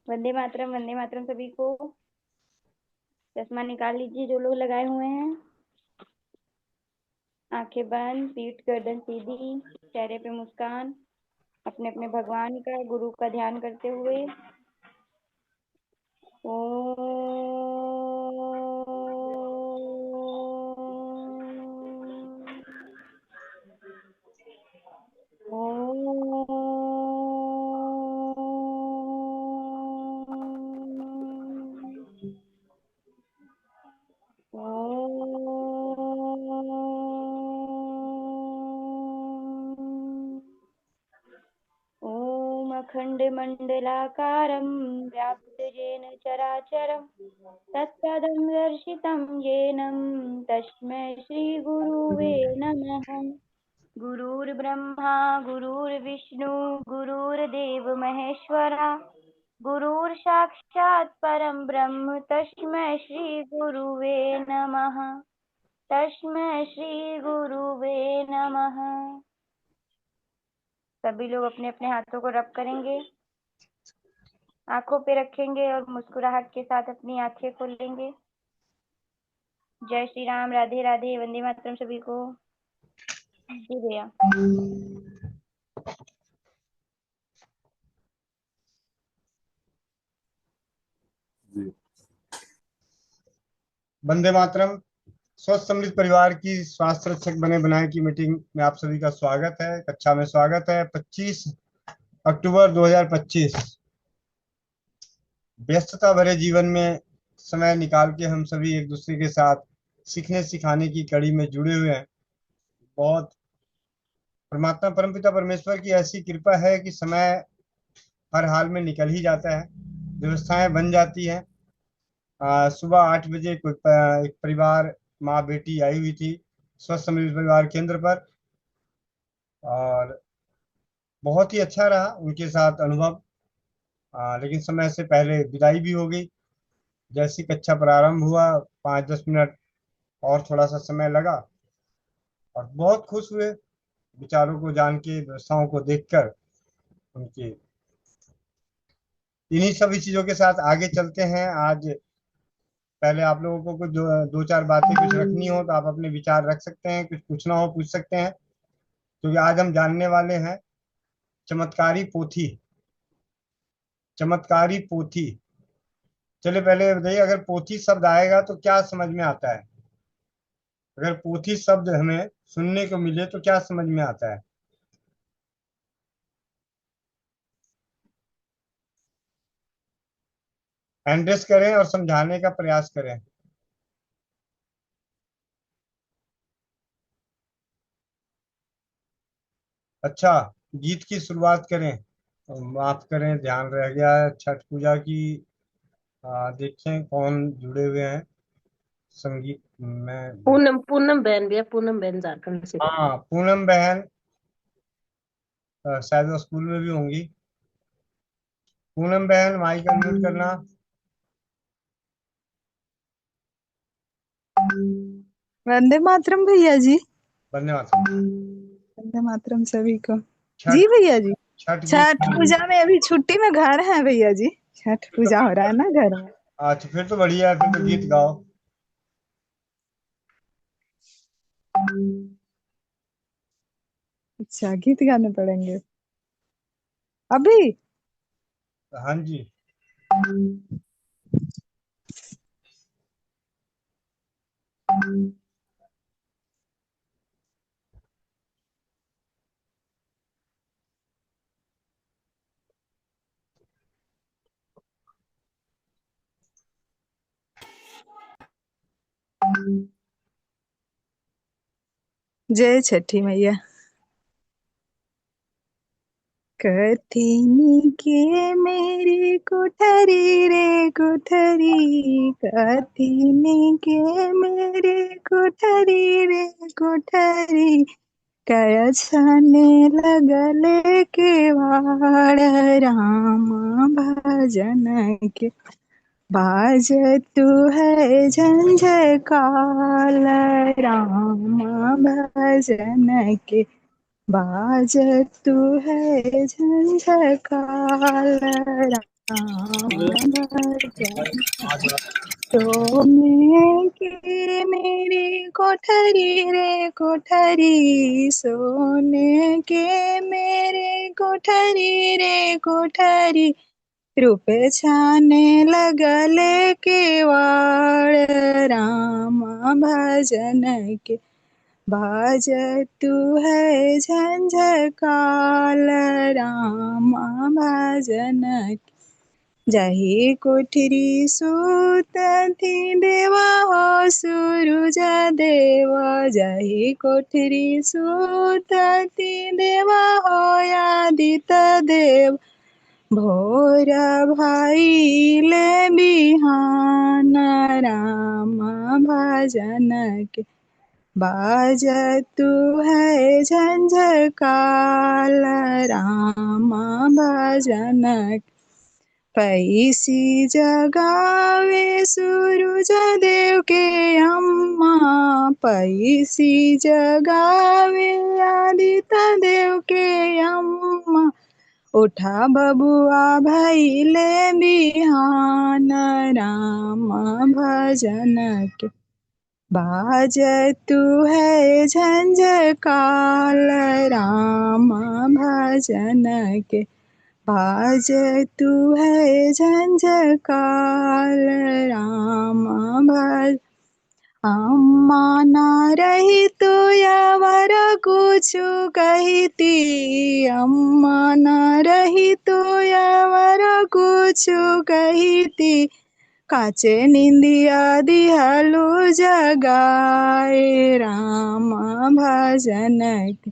वंदे मातरम सभी को। चश्मा निकाल लीजिए जो लोग लगाए हुए हैं। आंखें बंद, पीठ गर्दन सीधी, चेहरे पे मुस्कान। अपने अपने भगवान का, गुरु का ध्यान करते हुए ओम अखण्डमण्डलाकारं व्याप्तजेन चराचरं तत्पदं दर्शितं येन तस्मै श्रीगुरुवे नमः। गुरुर्ब्रह्मा गुरुर्विष्णु गुरुर्देव महेश्वरा गुरुर्साक्षात् परं ब्रह्म तस्मै श्रीगुरुवे नमः। तस्मै श्रीगुरुवे नमः। सभी लोग अपने अपने हाथों को रब करेंगे, आंखों पे रखेंगे और मुस्कुराहट के साथ अपनी आंखें खोलेंगे। जय श्री राम, राधे राधे, वंदे मातरम सभी को। जी भैया। वंदे मातरम। स्वस्थ समृद्ध परिवार की स्वास्थ्य रक्षक बने बनाए की मीटिंग में आप सभी का स्वागत है, कक्षा में स्वागत है। 25 अक्टूबर 2025। व्यस्तता भरे जीवन में समय निकाल के हम सभी एक दूसरे के साथ सीखने सिखाने की कड़ी में जुड़े हुए हैं। बहुत परमात्मा परमपिता परमेश्वर की ऐसी कृपा है कि समय हर हाल में निकल ही जाता है, व्यवस्थाएं बन जाती हैं। सुबह 8 बजे एक परिवार माँ बेटी आई हुई थी स्वस्थ समृद्ध परिवार केंद्र पर, और बहुत ही अच्छा रहा उनके साथ अनुभव। लेकिन समय से पहले विदाई भी हो गई। जैसी कक्षा प्रारंभ हुआ 5-10 मिनट और थोड़ा सा समय लगा, और बहुत खुश हुए विचारों को जान के, व्यवस्थाओं को देखकर। उनके इन्हीं सभी चीजों के साथ आगे चलते हैं। आज पहले आप लोगों को कुछ दो चार बातें कुछ रखनी हो तो आप अपने विचार रख सकते हैं, कुछ पूछना हो पूछ सकते हैं, क्योंकि आज हम जानने वाले हैं चमत्कारी पोथी। चमत्कारी पोथी। चलिए पहले बताइए, अगर पोथी शब्द आएगा तो क्या समझ में आता है? अगर पोथी शब्द हमें सुनने को मिले तो क्या समझ में आता है? एड्रेस करें और समझाने का प्रयास करें। अच्छा, गीत की शुरुआत करें। माफ करें, ध्यान रह गया है छठ पूजा की। देखें कौन जुड़े हुए हैं संगीत में। पूनम पूनम बहन भैया, पूनम बहन झारखंड से। हाँ, पूनम बहन शायद वो स्कूल में भी होंगी। पूनम बहन, माइक अनम्यूट करना। वंदे मातरम भैया जी। धन्यवाद। वंदे मातरम सभी को। छठ जी भैया जी। छठ गीत। छठ पूजा में अभी छुट्टी में घर है भैया जी। छठ पूजा हो रहा है ना घर में। अच्छा, फिर तो बढ़िया है, फिर तो गीत गाओ। अच्छा, गीत गाने पड़ेंगे अभी। हाँ जी। जय छठी मैया। कथिनी के मेरी कोठरी रे कोठरी, कथिनी के मेरी कोठरी रे कोठरी, कया छाने लगले के वाड़ राम भजन के, बाज तू है झंझकार राम भजन के, बाज तू है झंझकार। राम भजन सोने की मेरी कोठरी रे कोठरी, सोने के मेरे कोठरी रे कोठरी, रूपे छाने लगले केवाड़, राम भजन के बाजतु है झंझकाल, राम भजन के जाहि कोठरी सूतति देवा हो सूरज देव, जाहि कोठरी सूतति देवा हो आदित्य देव, भोर भइले बिहान, राम भजन के बाजतु है झंझकाल, राम भजन के पैसी जगावे सूरज देव के अम्मा, पैसी जगावे आदित्य देव के अम्मा, उठा बबुआ भइले बिहान, राम भजन के बाजतु है झंझकाल, राम भजन के बाजतु है झंझकाल, राम भज अम्मा ना रही तो यावर कुछु कहती, अम्मा ना रही तो यावर कुछु कहती, काचे निंदिया दिहलु जगाए, राम भजन के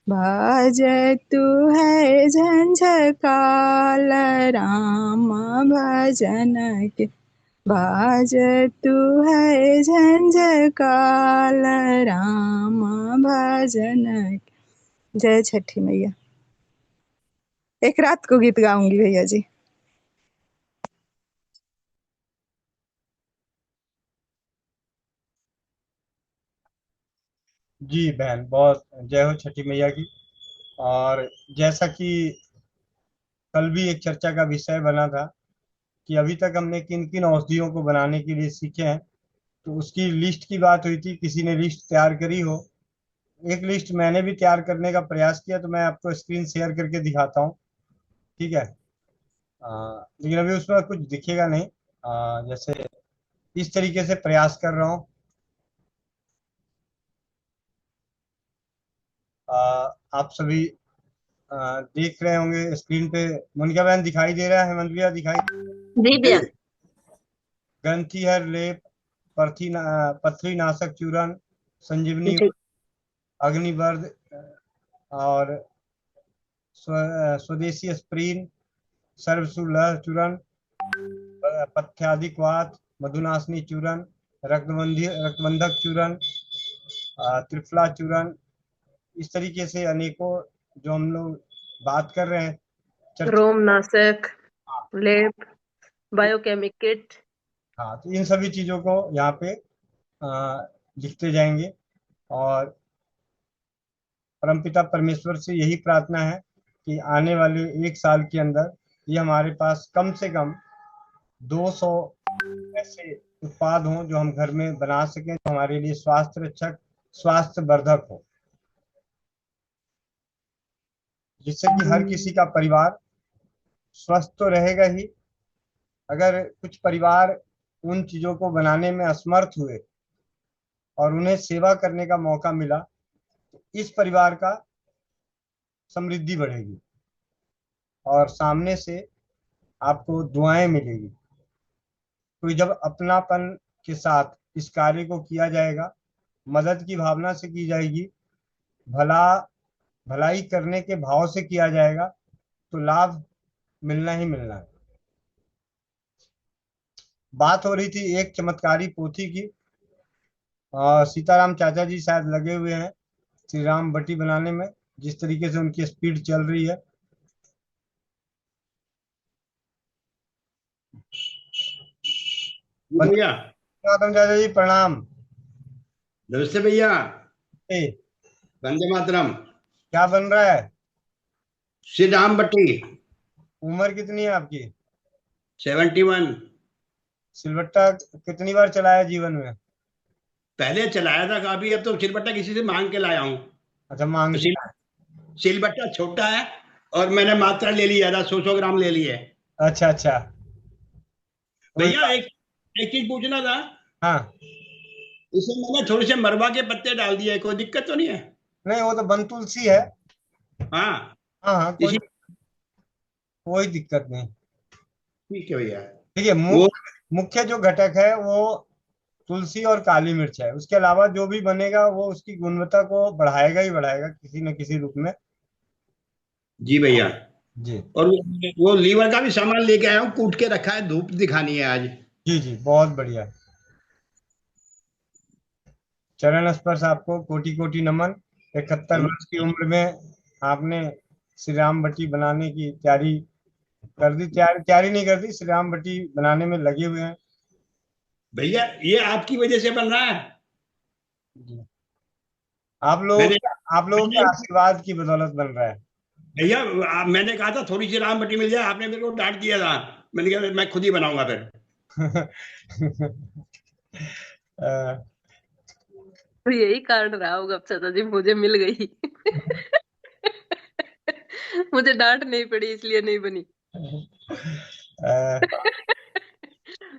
बाजतु है झंझकाल, राम भजन के बाजतु है झंझकाल, राम भजन के। जय छठी मैया। एक रात को गीत गाऊंगी भैया जी। जी बहन, बहुत जय हो छठी मैया की। और जैसा कि कल भी एक चर्चा का विषय बना था कि अभी तक हमने किन किन औषधियों को बनाने के लिए सीखे हैं, तो उसकी लिस्ट की बात हुई थी, किसी ने लिस्ट तैयार करी हो। एक लिस्ट मैंने भी तैयार करने का प्रयास किया, तो मैं आपको स्क्रीन शेयर करके दिखाता हूँ। ठीक है। लेकिन अभी उसमें कुछ दिखेगा नहीं। जैसे इस तरीके से प्रयास कर रहा हूँ। आप सभी देख रहे होंगे स्क्रीन पे। मोनिका बहन दिखाई दे रहा है? हेमंत भैया दिखाई? जी भैया। ग्रंथिहर लेप, पथरी नाशक चूर्ण, संजीवनी, जी अग्निवर्ध और स्वदेशी स्प्रीन, सर्वसुलभ चूर्ण, पथ्याधिक वात, मधुनाशनी चूर्ण, रक्तबंधक चूर्ण, त्रिफला चूर्ण। इस तरीके से अनेकों जो हम लोग बात कर रहे हैं चर्चा। रोमनाशक, लेप, बायोकेमिक किट। हाँ, तो इन सभी चीजों को यहाँ पे लिखते जाएंगे। और परमपिता परमेश्वर से यही प्रार्थना है कि आने वाले एक साल के अंदर ये हमारे पास कम से कम 200 ऐसे उत्पाद हों जो हम घर में बना सकें, जो हमारे लिए स्वास्थ्य रक्षक, स्वास्थ्य वर्धक हो, जिससे कि हर किसी का परिवार स्वस्थ तो रहेगा ही। अगर कुछ परिवार उन चीजों को बनाने में असमर्थ हुए और उन्हें सेवा करने का मौका मिला, तो इस परिवार का समृद्धि बढ़ेगी और सामने से आपको दुआएं मिलेगी। तो जब अपनापन के साथ इस कार्य को किया जाएगा, मदद की भावना से की जाएगी, भला भलाई करने के भाव से किया जाएगा, तो लाभ मिलना ही मिलना है। बात हो रही थी एक चमत्कारी पोथी की। सीताराम चाचा जी शायद लगे हुए हैं श्री राम बटी बनाने में, जिस तरीके से उनकी स्पीड चल रही है। भैया गौतम चाचा जी प्रणाम। नमस्ते भैया। ए, वंदे मातरम। क्या बन रहा है? श्री राम बटी। उम्र कितनी है आपकी? 71। सिलबट्टा कितनी बार चलाया जीवन में? पहले चलाया था काफी, अब तो सिलबट्टा किसी से मांग के लाया हूँ। अच्छा, मांग तो के। सिलबट्टा छोटा है और मैंने मात्रा ले ली ज्यादा, 100 ग्राम ले ली है। अच्छा अच्छा। कोई भैया बात। एक चीज पूछना था। हाँ। इसमें मैंने थोड़े से मरवा के पत्ते डाल दिए, कोई दिक्कत तो नहीं है? नहीं, वो तो बन तुलसी है। हाँ। हाँ हाँ, कोई इसी कोई दिक्कत नहीं। ठीक है भैया। देखिए, वो मुख्य जो घटक है वो तुलसी और काली मिर्च है। उसके अलावा जो भी बनेगा वो उसकी गुणवत्ता को बढ़ाएगा ही बढ़ाएगा किसी न किसी रूप में। जी भैया। जी और वो लीवर का भी सामान लेके आया हूँ, कूट के रखा है, धूप दिखानी है आज। जी जी, बहुत बढ़िया। चरण स्पर्श आपको कोटि कोटि नमन। 71 वर्ष की उम्र में आपने श्री राम बटी बनाने की तैयारी कर दी। तैयारी तैयारी नहीं कर दी, श्री राम बटी बनाने में लगे हुए हैं। भैया ये आपकी वजह से बन रहा है। जी। आप लोगों मैंने के आप लोगों के आशीर्वाद की बदौलत बन रहा है। भैया मैंने कहा था थोड़ी सी राम बटी मिल जाए, आपने मेरे को डांट दिया था। मैंने कहा मैं खुद ही बनाऊंगा फिर। अ, तो यही कारण रहा होगा चाचा जी, मुझे मिल गई। मुझे डांट नहीं पड़ी इसलिए नहीं बनी। अ,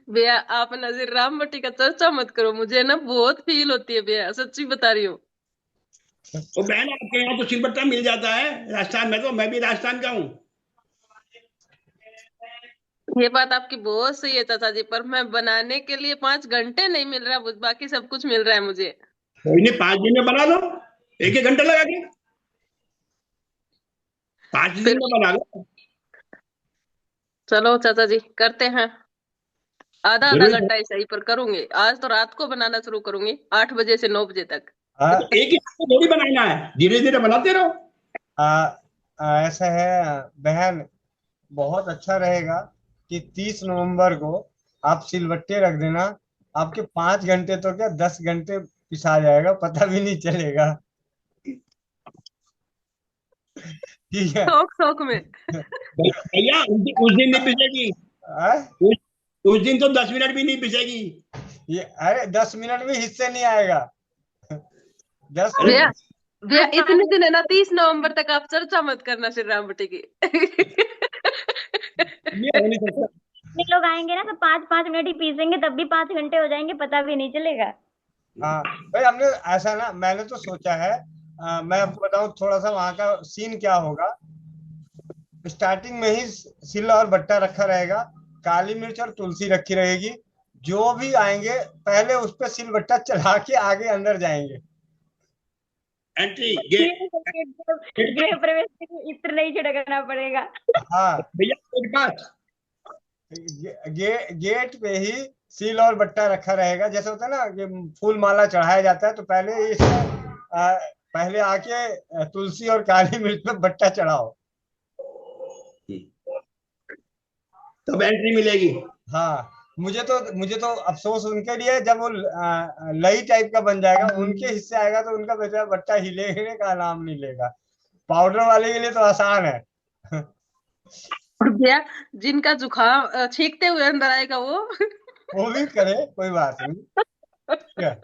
भैया आप नजीर राम बटी का चर्चा मत करो, मुझे ना बहुत फील होती है भैया, सच्ची बता रही हूँ। वो बहन आपके यहाँ तो सिलबट्टा मिल जाता है राजस्थान में, तो मैं भी राजस्थान का हूँ। ये बात आपकी बहुत सही है चाचा जी, पर मैं बनाने के लिए 5 घंटे नहीं मिल रहा, बाकी सब कुछ मिल रहा है मुझे। कोई नहीं, 5 दिन में बना लो, एक घंटा लगा के। 5 दिन फिर में बना लो। चलो चाचा जी करते हैं, आधा आधा जरूर। घंटा ही सही पर करूंगी। आज तो रात को बनाना शुरू करूंगी 8 बजे से 9 बजे तक। आ, तो एक ही साथ थोड़ी बनाना है, धीरे धीरे बनाते रहो। आ, ऐसा है बहन, बहुत अच्छा रहेगा कि 30 नवंबर को आप सिलबट्टे रख देना। आपके 5 घंटे तो क्या, 10 घंटे पिसा जाएगा, पता भी नहीं चलेगा। ठीक है। शौक शौक में। भैया उस दिन नहीं पिसेगी। आ, उस, उस दिन तो 10 मिनट भी नहीं पिसेगी। ये अरे 10 मिनट में हिस्से नहीं आएगा। दस अरे भैया भैया इतने दिन है ना, 30 नवंबर तक आप चर्चा मत करना श्री राम बटी की। ये हो नहीं सकता। जितने लोग आएंगे ना तो 5-5 मिनट ही पीसेंगे, तब भी 5 घंटे हो जाएंगे, पता भी नहीं चलेगा। हाँ भाई, हमने ऐसा ना, मैंने तो सोचा है। मैं आपको बताऊं थोड़ा सा वहां का सीन क्या होगा। स्टार्टिंग में ही सिल और बट्टा रखा रहेगा, काली मिर्च और तुलसी रखी रहेगी। जो भी आएंगे पहले उस पे सिल बट्टा चढ़ा के आगे अंदर जाएंगे। Entry gate. गृह प्रवेश के लिए इत्र नहीं छिड़कना पड़ेगा। हाँ, भैया गेट पास। गेट पे ही सील और बट्टा रखा रहेगा। जैसे होता है ना कि फूल माला चढ़ाया जाता है, तो पहले पहले आके तुलसी और काली मिर्च पे बट्टा चढ़ाओ। तब एंट्री मिलेगी। हाँ, मुझे तो अफसोस उनके लिए, जब वो लई टाइप का बन जाएगा, उनके हिस्से आएगा तो उनका बेचारा बट्टा हिलेने का नाम नहीं लेगा। पाउडर वाले के लिए तो आसान है। और भैया जिनका जुकाम छींकते हुए अंदर आएगा वो। वो भी करे, कोई बात नहीं। ठीक है।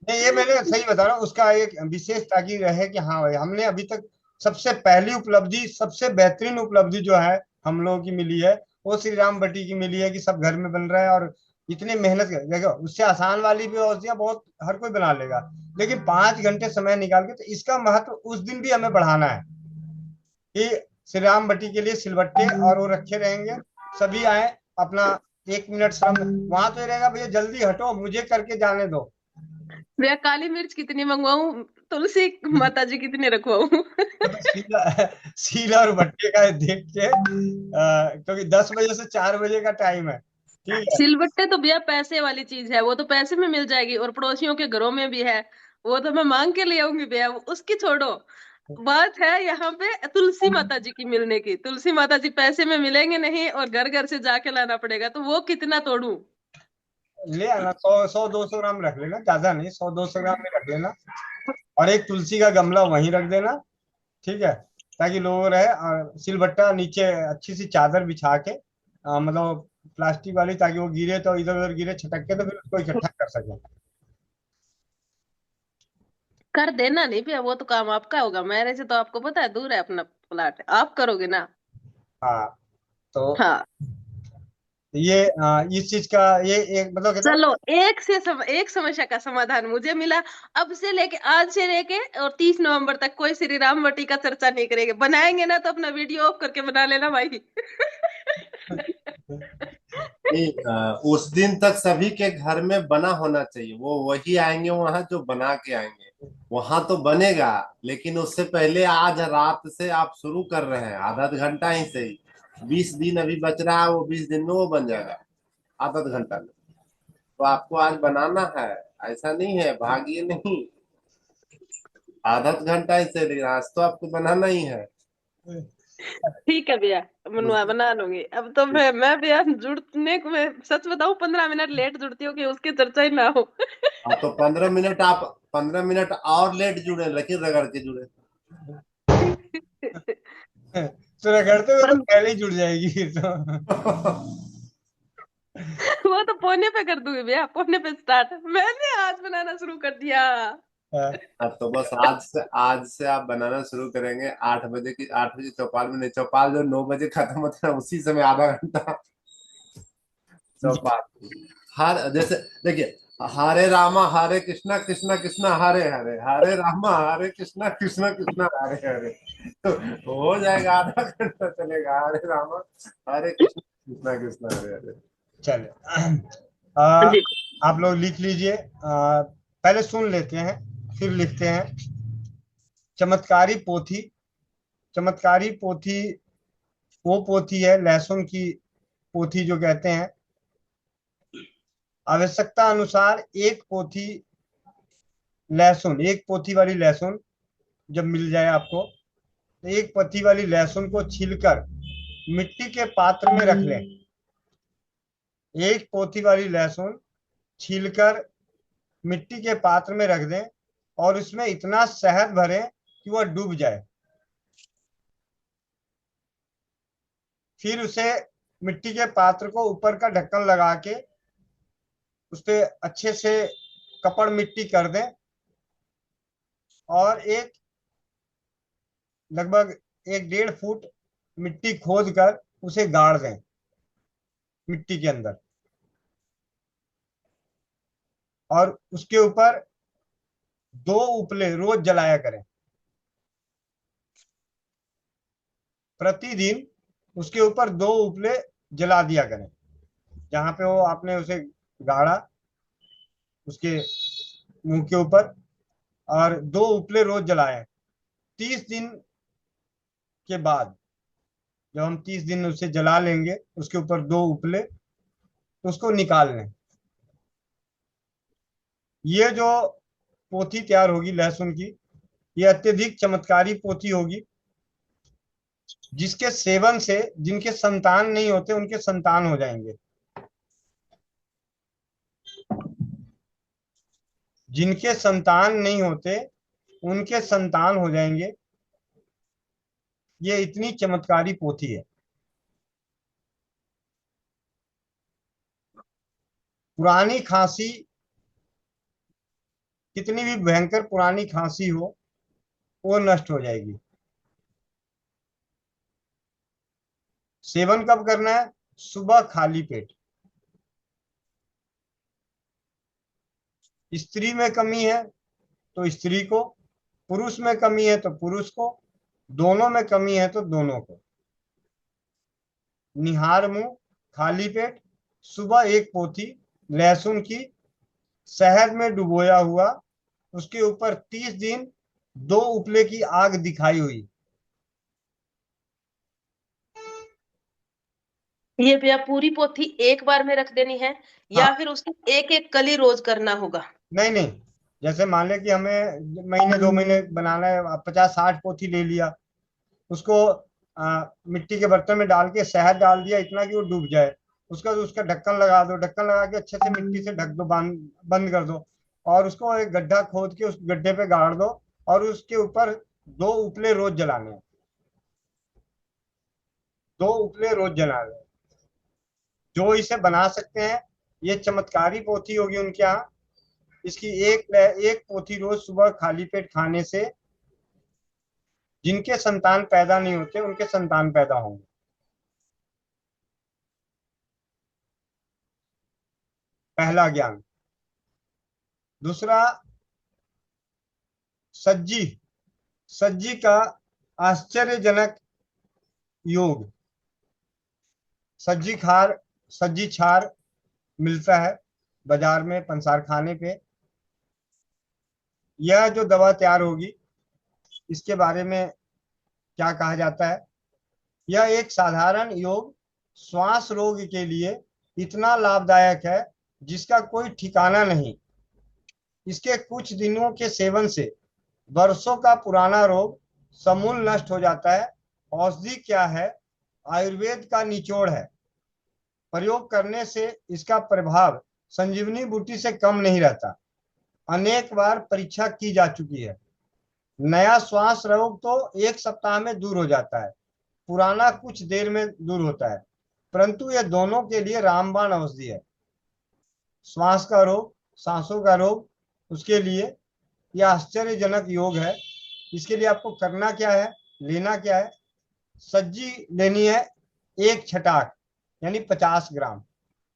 नहीं, ये मैंने सही बता रहा हूँ, उसका एक विशेष ताकि रहे कि हाँ भाई, हमने अभी तक सबसे पहली उपलब्धि, सबसे बेहतरीन उपलब्धि जो है हम लोगों की मिली है, वो श्री राम बटी की मिली है कि सब घर में बन रहा है। और इतनी मेहनत कर, देखो उससे आसान वाली भी औषधियाँ बहुत हर कोई बना लेगा, लेकिन 5 घंटे समय निकाल के, तो इसका महत्व उस दिन भी हमें बढ़ाना है कि श्री राम बटी के लिए सिलबट्टे और वो रखे रहेंगे। सभी आए, अपना 1 मिनट श्रम। वहां तो ये रहेगा, भैया जल्दी हटो, मुझे करके जाने दो। भैया काली मिर्च कितनी मंगवाऊं, तुलसी माता जी कितने रखवाऊं? तो सीला और भट्टे का देख के, क्योंकि 10 बजे से 4 बजे का टाइम है। ठीक है। सिलबट्टे तो भैया पैसे वाली चीज है, वो तो पैसे में मिल जाएगी, और पड़ोसियों के घरों में भी है, वो तो मैं मांग के ले आऊंगी भैया, उसकी छोड़ो। बात है यहाँ पे तुलसी माता जी की मिलने की। तुलसी माता जी पैसे में मिलेंगे नहीं, और घर घर से जाके लाना पड़ेगा, तो वो कितना तोड़ू। ले आना, 100-200 ग्राम रख लेना, ज्यादा नहीं, 100-200 ग्राम में रख लेना। और एक तुलसी का गमला वहीं रख देना। ठीक है, ताकि लोग रहे। और सिलबट्टा नीचे अच्छी सी चादर बिछा के मतलब प्लास्टिक वाली, ताकि वो गिरे तो इधर उधर गिरे छटक के तो फिर उसको इकट्ठा कर सके। कर देना नहीं भैया, वो तो काम आपका होगा, मेरे से तो आपको पता है दूर है अपना प्लाट, आप करोगे ना। हाँ तो हाँ ये इस चीज का ये एक मतलब कहते हैं चलो, एक समस्या का समाधान मुझे मिला। अब से लेके आज से लेके और 30 नवंबर तक कोई श्री रामवटी का चर्चा नहीं करेंगे। बनाएंगे ना तो अपना वीडियो ऑफ करके बना लेना भाई। नहीं, उस दिन तक सभी के घर में बना होना चाहिए। वो वही आएंगे वहां जो बना के आएंगे, वहां तो बनेगा। लेकिन उससे पहले आज रात से आप शुरू कर रहे हैं, आधा घंटा ही सही, 20 दिन अभी बच रहा है, वो 20 दिन में वो बन जाएगा, आधा घंटा में। तो आपको आज बनाना है, ऐसा नहीं है, भागिए नहीं, आधा घंटा ही सही, लेकिन आज तो आपको बनाना ही है। ठीक है भैया, बना लूंगी। अब तो मैं भैया जुड़ने को, मैं सच बताऊं 15 मिनट लेट जुड़ती हूँ कि उसकी चर्चा ही ना हो। हाँ तो 15 मिनट, आप 15 मिनट और लेट जुड़े, लेकिन रगड़ के जुड़े। तो रगड़ते हुए तो पन- पहले ही जुड़ जाएगी फिर तो। वो तो पौने पे कर दूंगी भैया, पौने पे स्टार्ट। मैंने आज बनाना शुरू कर दिया। हाँ तो बस आज से आप बनाना शुरू करेंगे 8 बजे की, 8 बजे चौपाल में नहीं, चौपाल जो 9 बजे खत्म होता है उसी समय आधा घंटा चौपाल। हर जैसे देखिए, हरे रामा हरे कृष्णा कृष्णा कृष्णा हरे हरे, हरे रामा हरे कृष्णा कृष्णा कृष्णा हरे हरे, तो हो जाएगा, आधा घंटा चलेगा, हरे रामा हरे कृष्णा कृष्णा कृष्णा हरे हरे। चले जी आप लोग लिख लीजिए, पहले सुन लेते हैं फिर लिखते हैं। चमत्कारी पोथी। चमत्कारी पोथी वो पोथी है, लहसुन की पोथी जो कहते हैं। आवश्यकता अनुसार एक पोथी लहसुन, एक पोथी वाली लहसुन जब मिल जाए आपको, तो एक पोथी वाली लहसुन को छीलकर मिट्टी के पात्र में रख लें। एक पोथी वाली लहसुन छीलकर मिट्टी के पात्र में रख दें और उसमें इतना शहद भरें कि वह डूब जाए। फिर उसे मिट्टी के पात्र को ऊपर का ढक्कन लगा के उस पे अच्छे से कपड़ मिट्टी कर दें और एक लगभग 1-1.5 फुट मिट्टी खोद कर उसे गाड़ दें मिट्टी के अंदर, और उसके ऊपर 2 उपले रोज जलाया करें। प्रतिदिन उसके ऊपर 2 उपले जला दिया करें, जहां पे वो आपने उसे गाड़ा उसके मुंह के ऊपर, और 2 उपले रोज जलाएं। 30 दिन के बाद जब हम 30 दिन उसे जला लेंगे, उसके ऊपर 2 उपले, तो उसको निकाल लें। ये जो पोथी तैयार होगी लहसुन की, ये अत्यधिक चमत्कारी पोथी होगी, जिसके सेवन से जिनके संतान नहीं होते उनके संतान हो जाएंगे, जिनके संतान नहीं होते उनके संतान हो जाएंगे। ये इतनी चमत्कारी पोथी है। पुरानी खांसी, कितनी भी भयंकर पुरानी खांसी हो, वो नष्ट हो जाएगी। सेवन कब करना है? सुबह खाली पेट। स्त्री में कमी है तो स्त्री को, पुरुष में कमी है तो पुरुष को, दोनों में कमी है तो दोनों को। निहार मुंह, खाली पेट, सुबह एक पोथी लहसुन की शहद में डुबोया हुआ, उसके ऊपर 30 दिन 2 उपले की आग दिखाई हुई। ये भैया पूरी पोथी एक बार में रख देनी है हाँ, या फिर उसकी एक एक कली रोज करना होगा? नहीं नहीं, जैसे मान ले कि हमें महीने 2 महीने बनाना है, 50-60 पोथी ले लिया, उसको मिट्टी के बर्तन में डाल के शहद डाल दिया इतना कि वो डूब जाए। उसका उसका ढक्कन लगा दो, ढक्कन लगा के अच्छे से मिट्टी से ढक दो, बंद कर दो, और उसको एक गड्ढा खोद के उस गड्ढे पे गाड़ दो, और उसके ऊपर 2 उपले रोज जलाने हैं। 2 उपले रोज जलाने हैं। जो इसे बना सकते हैं, ये चमत्कारी पोथी होगी उनके यहाँ। इसकी एक पोथी रोज सुबह खाली पेट खाने से जिनके संतान पैदा नहीं होते उनके संतान पैदा होंगे। पहला ज्ञान। दूसरा, सज्जी सज्जी का आश्चर्यजनक योग। सज्जी छार मिलता है बाजार में, पंसार खाने पे। यह जो दवा तैयार होगी, इसके बारे में क्या कहा जाता है? यह एक साधारण योग श्वास रोग के लिए इतना लाभदायक है जिसका कोई ठिकाना नहीं। इसके कुछ दिनों के सेवन से वर्षों का पुराना रोग समूल नष्ट हो जाता है। औषधि क्या है? आयुर्वेद का निचोड़ है। प्रयोग करने से इसका प्रभाव संजीवनी बूटी से कम नहीं रहता। अनेक बार परीक्षा की जा चुकी है। नया श्वास रोग तो 1 सप्ताह में दूर हो जाता है, पुराना कुछ देर में दूर होता है, परंतु यह दोनों के लिए रामबाण औषधि है। श्वास का रोग, सांसों का रोग, उसके लिए यह आश्चर्यजनक योग है। इसके लिए आपको करना क्या है, लेना क्या है? सज्जी लेनी है 1 छटाक यानी 50 ग्राम,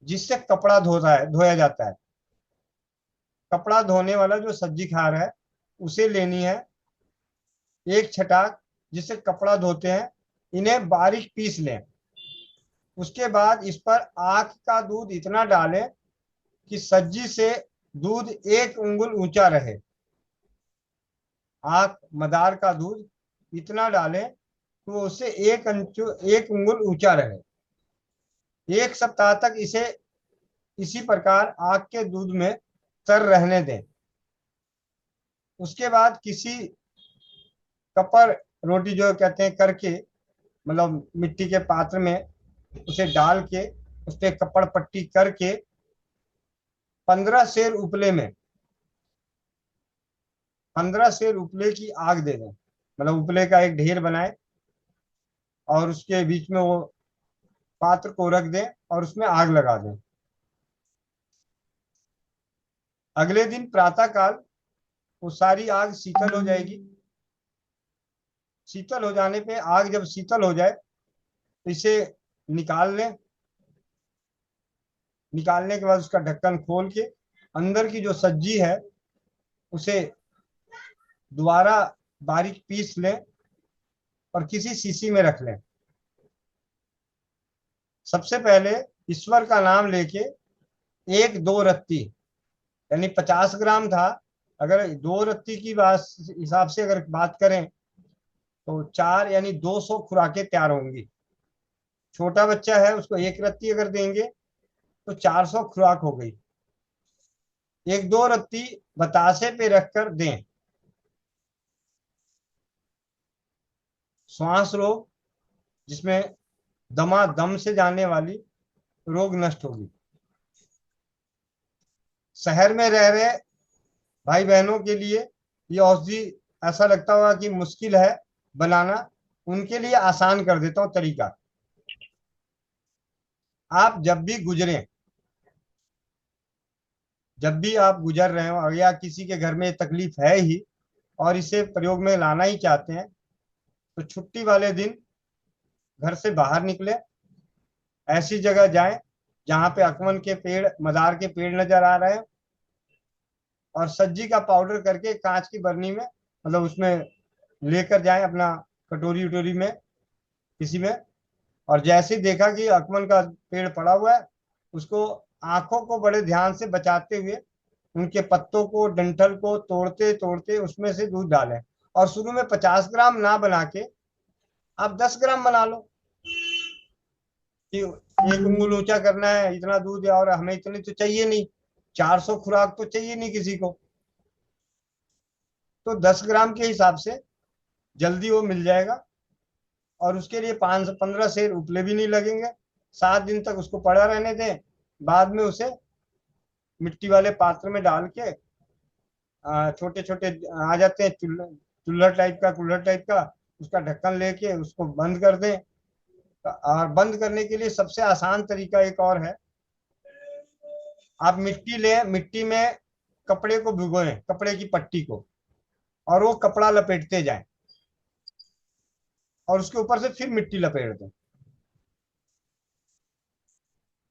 जिससे कपड़ा धोया जाता है। कपड़ा धोने वाला जो सज्जी खार है उसे लेनी है 1 छटाक, जिससे कपड़ा धोते हैं। इन्हें बारीक पीस लें। उसके बाद इस पर आँख का दूध इतना डालें कि सज्जी से दूध 1 उंगल ऊंचा रहे। आँख मदार का दूध इतना डालें तो उससे 1 उंगल ऊंचा रहे। 1 सप्ताह तक इसे इसी प्रकार आँख के दूध में तर रहने दें। उसके बाद किसी कपर रोटी जो कहते हैं करके, मतलब मिट्टी के पात्र में उसे डाल के उस पर कपड़ पट्टी करके 15 सेर उपले में 15 सेर उपले की आग दे दें। मतलब उपले का एक ढेर बनाए और उसके बीच में वो पात्र को रख दें और उसमें आग लगा दें। अगले दिन प्रातः काल वो सारी आग शीतल हो जाएगी। शीतल हो जाने पे, आग जब शीतल हो जाए तो इसे निकाल लें। निकालने के बाद उसका ढक्कन खोल के अंदर की जो सज्जी है उसे दोबारा बारीक पीस लें और किसी शीशी में रख लें। सबसे पहले ईश्वर का नाम लेके 1-2 रत्ती, यानी 50 ग्राम था, अगर 2 रत्ती की बात हिसाब से अगर बात करें तो 4 यानी 200 खुराकें तैयार होंगी। छोटा बच्चा है उसको 1 रत्ती अगर देंगे तो 400 खुराक हो गई। 1-2 रत्ती बतासे पे रखकर दें। श्वास रोग, जिसमें दम से जाने वाली रोग नष्ट होगी। शहर में रह रहे भाई बहनों के लिए ये औषधि ऐसा लगता होगा कि मुश्किल है बनाना, उनके लिए आसान कर देता हूं तरीका। आप जब भी आप गुजर रहे हो या किसी के घर में तकलीफ है ही और इसे प्रयोग में लाना ही चाहते हैं, तो छुट्टी वाले दिन घर से बाहर निकले, ऐसी जगह जाएं जहां पे अकमन के पेड़, मदार के पेड़ नजर आ रहे हैं, और सज्जी का पाउडर करके कांच की बरनी में, मतलब उसमें लेकर जाएं अपना कटोरी उटोरी में किसी में। और जैसे ही देखा कि अकमन का पेड़ पड़ा हुआ है, उसको आंखों को बड़े ध्यान से बचाते हुए उनके पत्तों को, डंठल को तोड़ते तोड़ते उसमें से दूध डालें। और शुरू में 50 ग्राम ना बना के आप 10 ग्राम बना लो कि 1 उंगल ऊंचा करना है, इतना दूध है और हमें इतनी तो चाहिए नहीं, 400 खुराक तो चाहिए नहीं किसी को, तो 10 ग्राम के हिसाब से जल्दी वो मिल जाएगा। और उसके लिए 5-15 सेर उपले भी नहीं लगेंगे। 7 दिन तक उसको पड़ा रहने दें। बाद में उसे मिट्टी वाले पात्र में डाल के, छोटे छोटे आ जाते हैं कुल्हड़ टाइप का, उसका ढक्कन लेके उसको बंद कर दें और बंद करने के लिए सबसे आसान तरीका एक और है। आप मिट्टी लें, मिट्टी में कपड़े को भिगोएं, कपड़े की पट्टी को, और वो कपड़ा लपेटते जाएं और उसके ऊपर से फिर मिट्टी लपेट दें,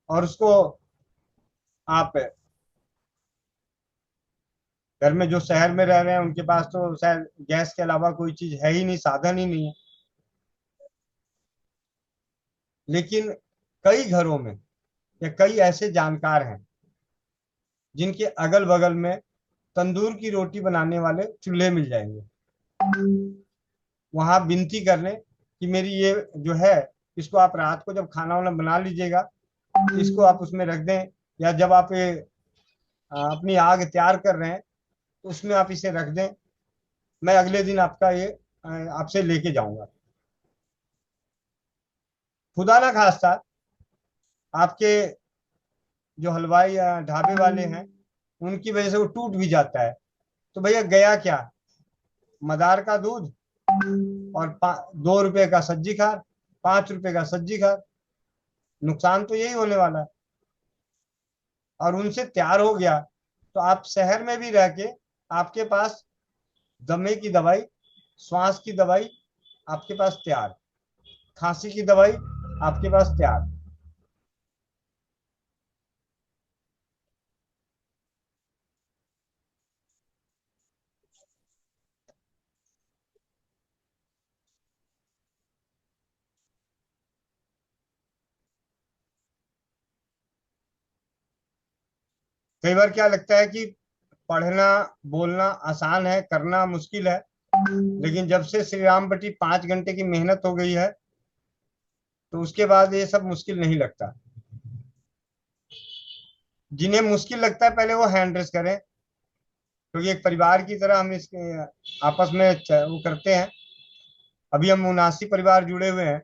और उसको आप, घर में जो शहर में रह रहे हैं उनके पास तो शायद गैस के अलावा कोई चीज है ही नहीं, साधन ही नहीं है, लेकिन कई घरों में या कई ऐसे जानकार हैं जिनके अगल बगल में तंदूर की रोटी बनाने वाले चूल्हे मिल जाएंगे। वहां विनती कर लें कि मेरी ये जो है, इसको आप रात को जब खाना वाना बना लीजिएगा, इसको आप उसमें रख दें, या जब आप ये अपनी आग तैयार कर रहे हैं तो उसमें आप इसे रख दें। मैं अगले दिन आपका ये आपसे लेके जाऊंगा। खुदा ना खास्ता आपके जो हलवाई या ढाबे वाले हैं उनकी वजह से वो टूट भी जाता है, तो भैया गया क्या, मदार का दूध और 2 रुपए का सब्जी खार, 5 रुपए का सब्जी खार, नुकसान तो यही होने वाला है। और उनसे तैयार हो गया तो आप शहर में भी रह के आपके पास दमे की दवाई, श्वास की दवाई आपके पास तैयार, खांसी की दवाई आपके पास तैयार। कई बार क्या लगता है कि पढ़ना बोलना आसान है, करना मुश्किल है, लेकिन जब से श्री राम बटी 5 घंटे की मेहनत हो गई है तो उसके बाद ये सब मुश्किल नहीं लगता। जिन्हें मुश्किल लगता है पहले वो हैंड रेस करें, क्योंकि एक परिवार की तरह हम इसके आपस में वो करते हैं। अभी हम 79 परिवार जुड़े हुए हैं।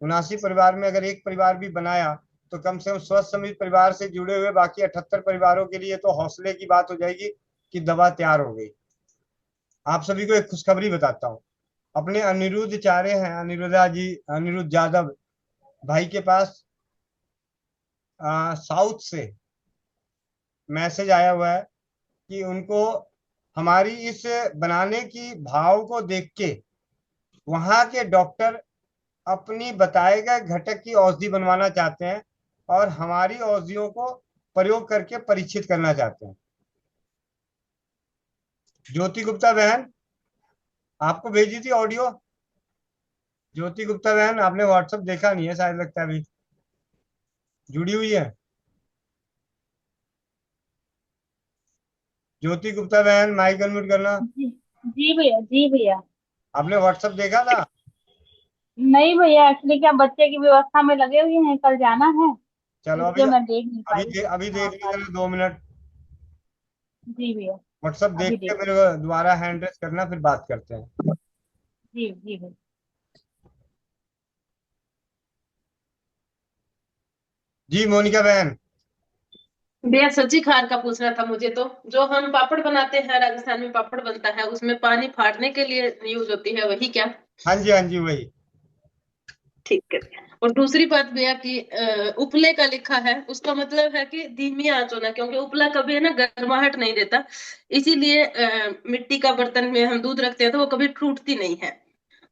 79 परिवार में अगर एक परिवार भी बनाया तो कम से कम स्वस्थ समित परिवार से जुड़े हुए बाकी 78 परिवारों के लिए तो हौसले की बात हो जाएगी कि दवा तैयार हो गई। आप सभी को एक खुशखबरी बताता हूँ। अपने अनिरुद्ध चारे हैं, अनिरुद्धा जी, अनिरुद्ध यादव भाई के पास साउथ से मैसेज आया हुआ है कि उनको हमारी इस बनाने की भाव को देख के वहां के डॉक्टर अपनी बताए गए घटक की औषधि बनवाना चाहते हैं और हमारी औषधियों को प्रयोग करके परीक्षित करना चाहते हैं। ज्योति गुप्ता बहन आपको भेजी थी ऑडियो। ज्योति गुप्ता बहन आपने व्हाट्सएप देखा नहीं है शायद, लगता है अभी जुड़ी हुई है। ज्योति गुप्ता बहन माइक अनम्यूट करना। जी जी भैया, जी भैया। आपने व्हाट्सएप देखा था? नहीं भैया, एक्चुअली क्या बच्चे की व्यवस्था में लगे हुए हैं, कल जाना है, चलो इसलिए मैं देख नहीं पाई। अभी देख हाँ, लीजिए 2 मिनट। जी भैया, व्हाट्सएप देख अभी के देख। मेरे को दोबारा हैंड रेस करना, फिर बात करते हैं। जी जी भैया। जी मोनिका बहन। भैया सब्जी खार का पूछना था मुझे। तो जो हम पापड़ बनाते हैं, राजस्थान में पापड़ बनता है, उसमें पानी फाड़ने के लिए यूज होती है, वही क्या? हाँ जी वही। ठीक है। और दूसरी बात भैया कि उपले का लिखा है, उसका मतलब है कि धीमी आंच होना, क्योंकि उपला कभी है ना गर्माहट नहीं देता, इसीलिए मिट्टी का बर्तन में हम दूध रखते हैं तो वो कभी टूटती नहीं है,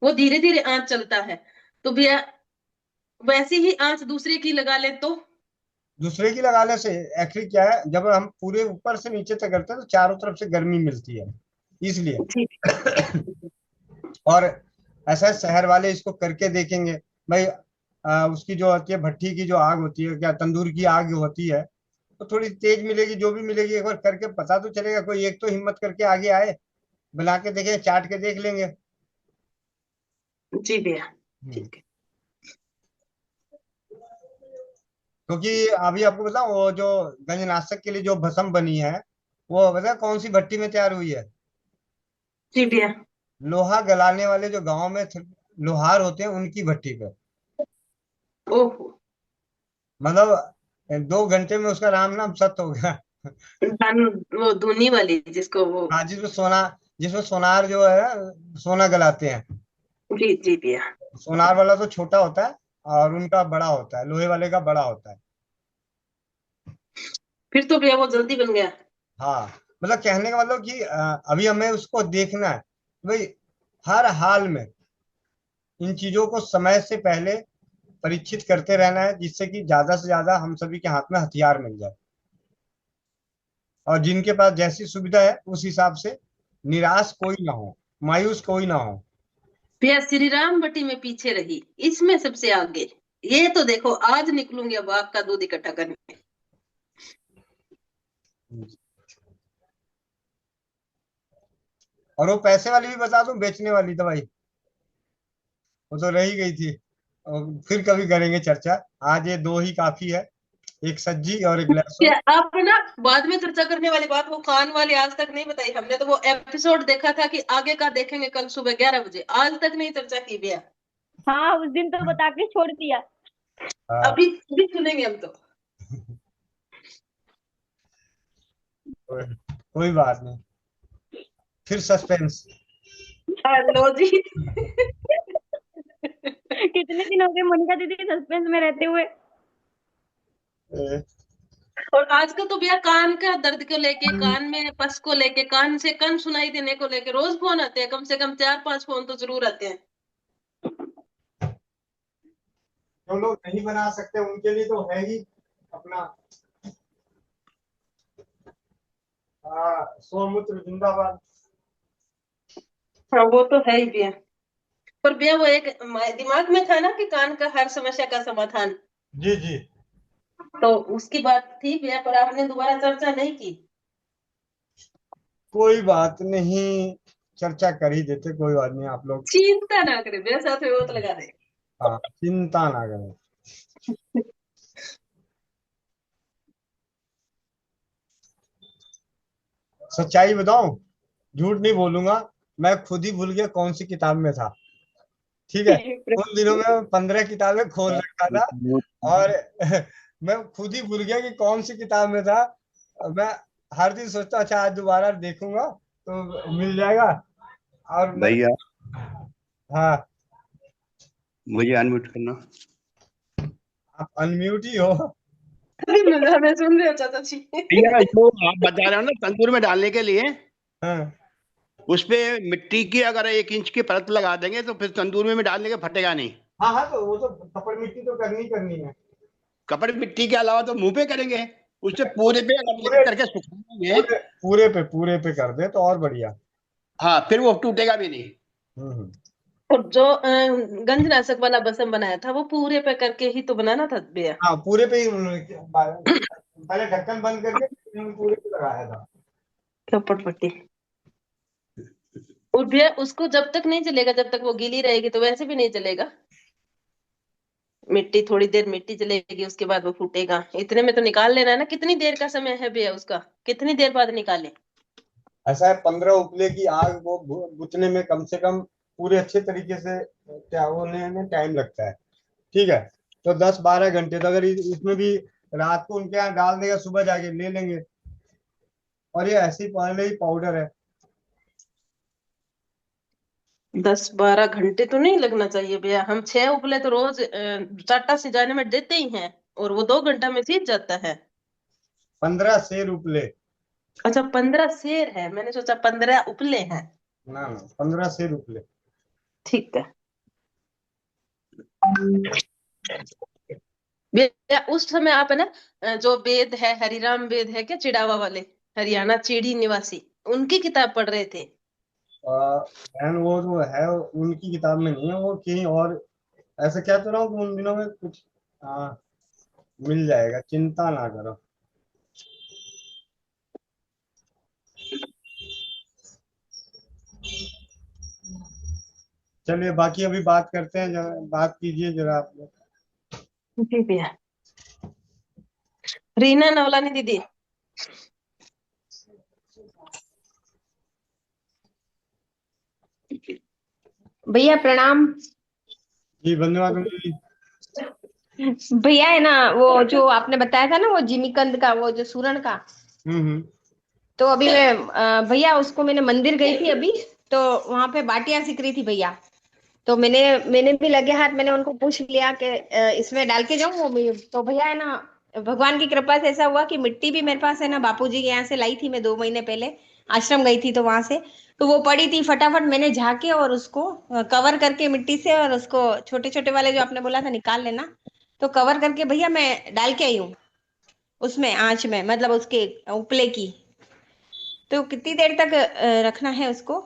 वो धीरे धीरे आंच चलता है। तो भैया वैसी ही आंच दूसरे की लगा ले तो? दूसरे की लगाने से एक्चुअली क्या है, जब हम पूरे ऊपर से नीचे तक करते हैं तो चारों तरफ से गर्मी मिलती है, इसलिए। और ऐसा शहर वाले इसको करके देखेंगे भाई। उसकी जो होती है भट्टी की जो आग होती है, क्या तंदूर की आग होती है, तो थोड़ी तेज मिलेगी, जो भी मिलेगी एक बार करके पता तो चलेगा। कोई एक तो हिम्मत करके आगे आए, बना के देखें, चाट के देख लेंगे। जी भैया ठीक है। क्योंकि अभी आपको बताऊं, वो जो गंजनाशक के लिए जो भस्म बनी है वो पता कौन सी भट्टी में तैयार हुई है? जी भैया। लोहा गलाने वाले जो गांव में लोहार होते हैं उनकी भट्टी पे। ओहो। मतलब 2 घंटे में उसका राम नाम सत्य हो गया। वो धुनी वाली जिसको वो। हाँ, जिसमें सोनार जो है, सोना गलाते हैं। जी जी भैया। सोनार वाला तो छोटा होता है, और उनका बड़ा होता है, लोहे वाले का बड़ा होता है। फिर तो भैया वो जल्दी बन गया। हाँ, मतलब कहने का मतलब कि अभी हमें उसको देखना है भाई, हर हाल में इन चीजों को समय से पहले परीक्षित करते रहना है, जिससे कि ज्यादा से ज्यादा हम सभी के हाथ में हथियार मिल जाए, और जिनके पास जैसी सुविधा है उस हिसाब से निराश कोई ना हो, मायूस कोई ना हो। भैया श्री राम बटी में पीछे रही, इसमें सबसे आगे। ये तो देखो आज निकलूंगी अब आग का दूध इकट्ठा करने। और वो पैसे वाली भी बता दूं, बेचने वाली दवाई, वो तो रही गई थी, और फिर कभी करेंगे चर्चा। आज ये दो ही काफी है, एक सज्जी और एक लहसुन। क्या आप ना बाद में चर्चा करने वाली बात वो कान वाली आज तक नहीं बताई हमने, तो वो एपिसोड देखा था कि आगे का देखेंगे कल सुबह 11 बजे, आज तक नहीं चर्चा की भैया। हाँ, उस दिन तो बता के छोड़ दिया। हाँ, अभी अभी सुनेंगे हम तो। कोई बात नहीं, फिर सस्पेंस। लो जी। कितने दिन हो गए मोनिका दीदी सस्पेंस में रहते हुए। और आजकल तो भैया कान का दर्द को लेके, कान में पस को लेके, कान से कम सुनाई देने को लेके रोज फोन आते हैं, कम से कम 4-5 फोन तो जरूर आते हैं। जो लोग नहीं बना सकते उनके लिए तो है ही अपना सोमूत्र जिंदाबाद। हाँ वो तो है ही भैया। पर भैया वो एक दिमाग में था ना कि कान का हर समस्या का समाधान, जी जी, तो उसकी बात थी भैया, पर आपने दोबारा चर्चा नहीं की। कोई बात नहीं, चर्चा कर ही देते, कोई बात नहीं, आप लोग चिंता ना करें भैया, साथ में वो तो लगा दे। हाँ चिंता ना करें। सच्चाई बताऊं, झूठ नहीं बोलूंगा, मैं खुद ही भूल गया कौन सी किताब में था। ठीक है, उन दिनों में 15 किताबें खोल रखा था, और मैं खुद ही भूल गया कि कौन सी किताब में था। मैं हर दिन सोचता अच्छा आज दोबारा देखूंगा तो मिल जाएगा, और मैं भैया हाँ, मुझे अनम्यूट करना। आप अनम्यूट ही हो। मैं सुन रही हूँ चाचा जी। भैया जो आप बता रहे हो ना तंदूर में डालने के लिए, हाँ उस पे मिट्टी की अगर 1 इंच की परत लगा देंगे तो फिर तंदूर में भी डालने के फटेगा नहीं। हाँ हाँ, तो वो तो कपड़ मिट्टी तो करनी करनी है। कपड़े मिट्टी के अलावा तो मुंह पे करेंगे, उससे पूरे पे अगर पूरे लेप करके सुखाएंगे, पूरे पे कर दे तो और बढ़िया। हाँ फिर वो टूटेगा भी नहीं। हम्म। और जो गंजनाशक वाला बसम बनाया था वो पूरे पे करके ही तो बनाना था भैया। हाँ, पूरे पे ही उन्होंने पहले ढक्कन बंद करके फिर उन्होंने पूरे पे लगाया था। चौपट पट्टी। और भैया उसको जब तक नहीं चलेगा, जब तक वो गीली रहेगी तो वैसे भी नहीं चलेगा। मिट्टी थोड़ी देर मिट्टी चलेगी, उसके बाद वो फूटेगा, इतने में तो निकाल लेना है ना। कितनी देर का समय है भैया उसका, कितनी देर बाद निकाले? ऐसा है, 15 उपले की आग वो बुझने में कम से कम पूरे अच्छे तरीके से क्या होने में टाइम लगता है। ठीक है, तो 10-12 घंटे, तो अगर इसमें भी रात को उनके यहाँ डाल देगा, सुबह जाके ले लेंगे। और ये ऐसे ही पहले ही पाउडर है। 10-12 घंटे तो नहीं लगना चाहिए भैया, हम 6 उपले तो रोज चाटा सिजाने में देते ही हैं, और वो 2 घंटा में सीज जाता है। 15 सेर उपले। अच्छा 15 शेर है, मैंने सोचा 15 उपले हैं। ना ना, 15 सेर उपले। ठीक है भैया। उस समय आप है ना जो वेद है, हरिराम वेद है क्या, चिड़ावा वाले, हरियाणा चीड़ी निवासी, उनकी किताब पढ़ रहे थे? बहन वो जो है उनकी किताब में नहीं है, वो कहीं और। ऐसा क्या तो रहा हूँ कि उन दिनों में कुछ मिल जाएगा, चिंता ना करो। चलिए बाकी अभी बात करते हैं, जरा बात कीजिए जरा आप लोग। जी भैया। रीना नवलानी दीदी। भैया प्रणाम। जी धन्यवाद जी। भैया है ना वो जो आपने बताया था ना वो जिमीकंद का, वो जो सूरण का, हम्म। तो अभी मैं भैया उसको मैंने मंदिर गई थी अभी, तो वहां पे बाटियां सीख रही थी भैया। तो मैंने भी लगे हाथ मैंने उनको पूछ लिया कि इसमें डाल के जाऊं वो तो भैया है ना, भगवान की कृपा से ऐसा हुआ कि मिट्टी भी मेरे पास है ना, बापूजी के यहाँ से लाई थी मैं 2 महीने पहले, आश्रम गई थी तो वहां से, तो वो पड़ी थी, फटाफट मैंने झाके और उसको कवर करके मिट्टी से, और उसको छोटे छोटे वाले जो आपने बोला था निकाल लेना, तो कवर करके भैया मैं डाल के आई हूँ उसमें आंच में, मतलब उसके उपले की। तो कितनी देर तक रखना है उसको?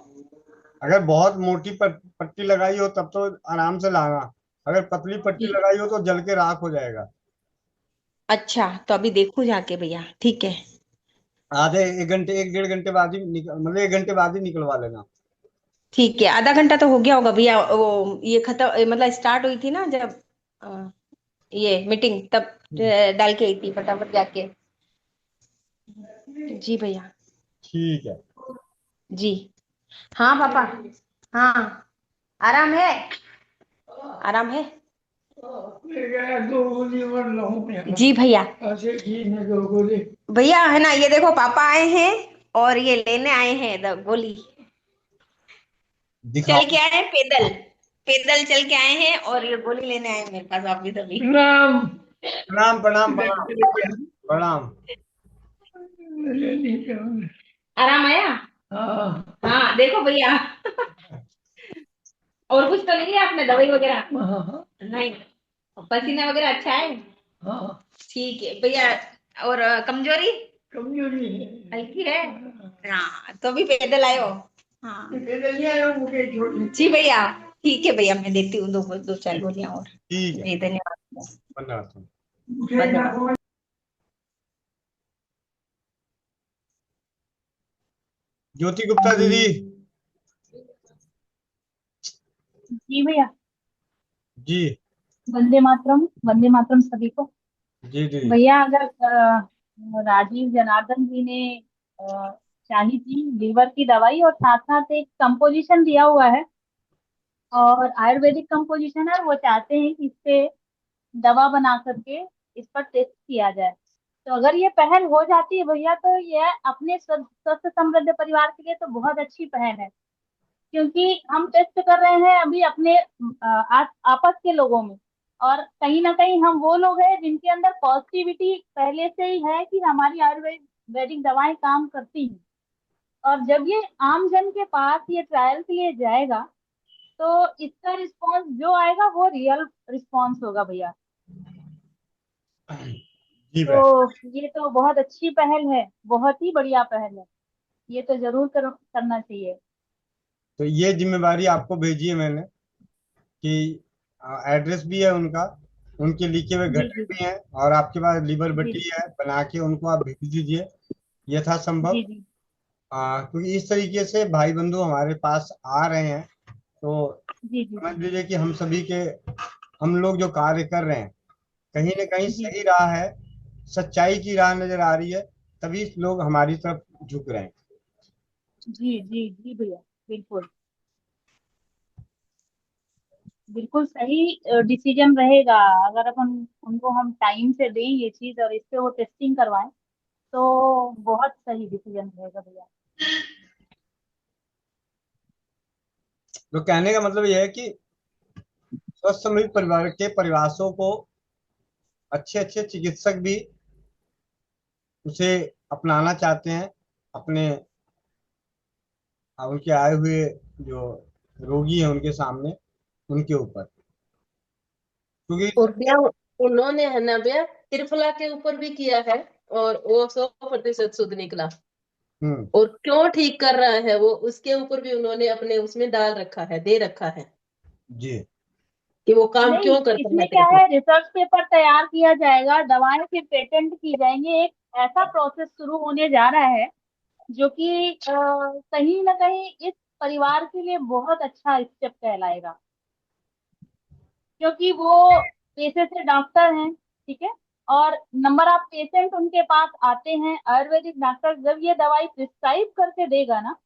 अगर बहुत मोटी पट्टी लगाई हो तब तो आराम से लाना, अगर पतली पट्टी जी। लगाई हो तो जल के राख हो जाएगा। अच्छा, तो अभी देखूं जाके भैया, ठीक है। आधे 1 घंटे 1 डेढ़ घंटे बाद ही मतलब 1 घंटे बाद ही निकलवा लेना। ठीक है, आधा घंटा तो हो गया होगा भैया, वो ये खत्म मतलब स्टार्ट हुई थी ना जब ये मीटिंग, तब डाल के आई थी फटाफट जाके। जी भैया। ठीक है। जी। हाँ पापा। हाँ, आराम है, आराम है। जी भैया। भैया है ना, ये देखो पापा आए हैं और ये लेने आए हैं गोली। दिखाओ। चल के आए हैं पैदल, पैदल चल के आए हैं और ये गोली लेने आए हैं मेरे पास वापिस अभी। प्रणाम प्रणाम प्रणाम प्रणाम। आराम आया? हाँ देखो भैया। और कुछ तो नहीं है आपने, दवाई वगैरह? नहीं। पसीना वगैरह अच्छा है? ठीक है भैया। और कमजोरी हल्की है? हाँ, तो भी पैदल आए हो? हाँ जी भैया। ठीक है भैया, मैं देती हूँ दो चार गोलियां और। ठीक है। जी धन्यवाद। धन्यवाद। धन्यवाद। ज्योति गुप्ता दीदी। जी भैया। जी। वंदे मातरम, वंदे मातरम सभी को। जी दीदी। भैया अगर राजीव जनार्दन जी ने चाही थी लीवर की दवाई, और साथ साथ एक कंपोजिशन दिया हुआ है, और आयुर्वेदिक कंपोजिशन है, वो चाहते हैं कि इस पे दवा बना करके इस पर टेस्ट किया जाए। तो अगर ये पहल हो जाती है भैया, तो ये अपने स्वस्थ समृद्ध परिवार के लिए तो बहुत अच्छी पहल है। क्योंकि हम टेस्ट कर रहे हैं अभी अपने आपस के लोगों में, और कहीं ना कहीं हम वो लोग हैं जिनके अंदर पॉजिटिविटी पहले से ही है कि हमारी आयुर्वेदिक दवाएं काम करती हैं। और जब ये आम जन के पास ये ट्रायल के लिए जाएगा, तो इसका रिस्पॉन्स जो आएगा वो रियल रिस्पॉन्स होगा भैया। जी भाई। तो ये तो बहुत अच्छी पहल है, बहुत ही बढ़िया पहल है, ये तो जरूर करना चाहिए। तो ये जिम्मेवारी आपको भेजी है मैंने कि एड्रेस भी है उनका, उनके लिखे हुए जी घटक जी भी हैं, और आपके पास लीवर जी बटी जी है बना के उनको आप भेज दीजिए यथासंभव। जी जी क्योंकि इस तरीके से भाई बंधु हमारे पास आ रहे हैं, तो जी जी समझ लीजिए कि हम लोग जो कार्य कर रहे हैं कहीं ना कहीं जी सही राह है, सच्चाई की राह नजर आ रही है, तभी लोग हमारी तरफ झुक रहे हैं। जी जी जी भैया, बिल्कुल बिल्कुल सही डिसीजन रहेगा। अगर अपन उनको हम टाइम से दें ये चीज और इस पे वो टेस्टिंग करवाएं, तो बहुत सही डिसीजन रहेगा भैया। तो कहने का मतलब यह है कि स्वस्थ समृद्ध परिवार के परिवासों को अच्छे अच्छे चिकित्सक भी उसे अपनाना चाहते हैं अपने, उनके आए हुए जो रोगी हैं उनके सामने, उनके ऊपर, क्योंकि और क्या उन्होंने है ना भैया त्रिफला के ऊपर भी किया है, और वो 100% शुद्ध निकला। हम्म। और क्यों ठीक कर रहा है वो, उसके ऊपर भी उन्होंने अपने उसमें डाल रखा है, दे रखा है जी। कि वो काम नहीं, क्यों करता है इसमें क्या त्रिफला। है, रिसर्च पेपर तैयार किया जाएगा, दवाएं फिर पेटेंट की जाएंगी, एक ऐसा प्रोसेस शुरू होने जा रहा है जो कि कहीं ना कहीं इस परिवार के लिए बहुत अच्छा स्टेप कहलाएगा। क्योंकि वो पेशे से डॉक्टर हैं, ठीक है, और नंबर ऑफ पेशेंट उनके पास आते हैं। आयुर्वेदिक डॉक्टर जब ये दवाई प्रिस्क्राइब करके देगा ना,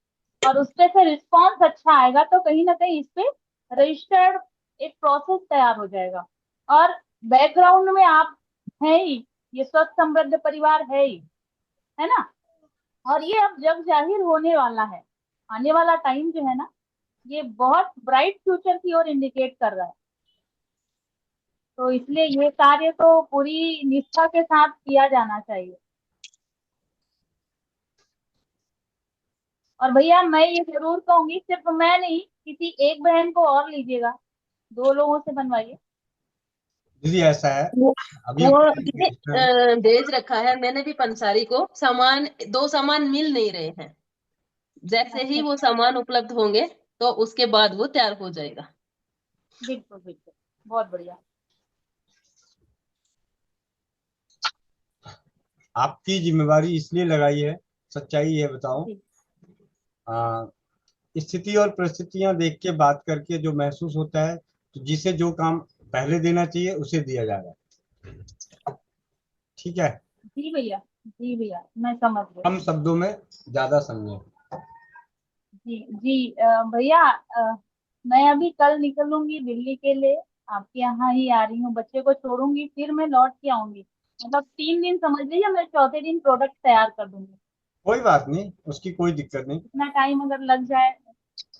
और उसपे से रिस्पॉन्स अच्छा आएगा, तो कहीं ना कहीं इस पे रजिस्टर्ड एक प्रोसेस तैयार हो जाएगा। और बैकग्राउंड में आप है ही, ये स्वस्थ समृद्ध परिवार है ना। और ये अब जग जाहिर होने वाला है, आने वाला टाइम जो है ना, ये बहुत ब्राइट फ्यूचर की ओर इंडिकेट कर रहा है। तो इसलिए ये कार्य तो पूरी निष्ठा के साथ किया जाना चाहिए। और भैया मैं ये जरूर कहूंगी, सिर्फ मैं नहीं, किसी एक बहन को और लीजिएगा, 2 लोगों से बनवाइए। दीदी ऐसा है, वो अभी वो हमारे दीदी गेस्ट हैं। भेज रखा है मैंने भी पंसारी को, सामान 2 सामान मिल नहीं रहे हैं। जैसे ही अच्छा, वो सामान उपलब्ध होंगे तो उसके बाद वो तैयार हो जाएगा। बिल्कुल बिल्कुल, बहुत बढ़िया। आपकी जिम्मेवारी इसलिए लगाई है, सच्चाई है बताऊं, जी आ, स्थिति और परिस्थितियां देख के बात करके जो महसूस होता है, तो जिसे जो काम पहले देना चाहिए उसे दिया जाएगा। ठीक है, जी भैया, जी भैया, मैं समझ गई। कम शब्दों में ज्यादा समझे। जी जी भैया, मैं अभी कल निकलूंगी दिल्ली के लिए, आपके यहाँ ही आ रही हूँ, बच्चे को छोड़ूंगी, फिर मैं लौट के आऊंगी। मतलब 3 दिन समझ लीजिए, मैं चौथे दिन प्रोडक्ट तैयार कर दूंगी। कोई बात नहीं, उसकी कोई दिक्कत नहीं। इतना टाइम अगर लग जाए,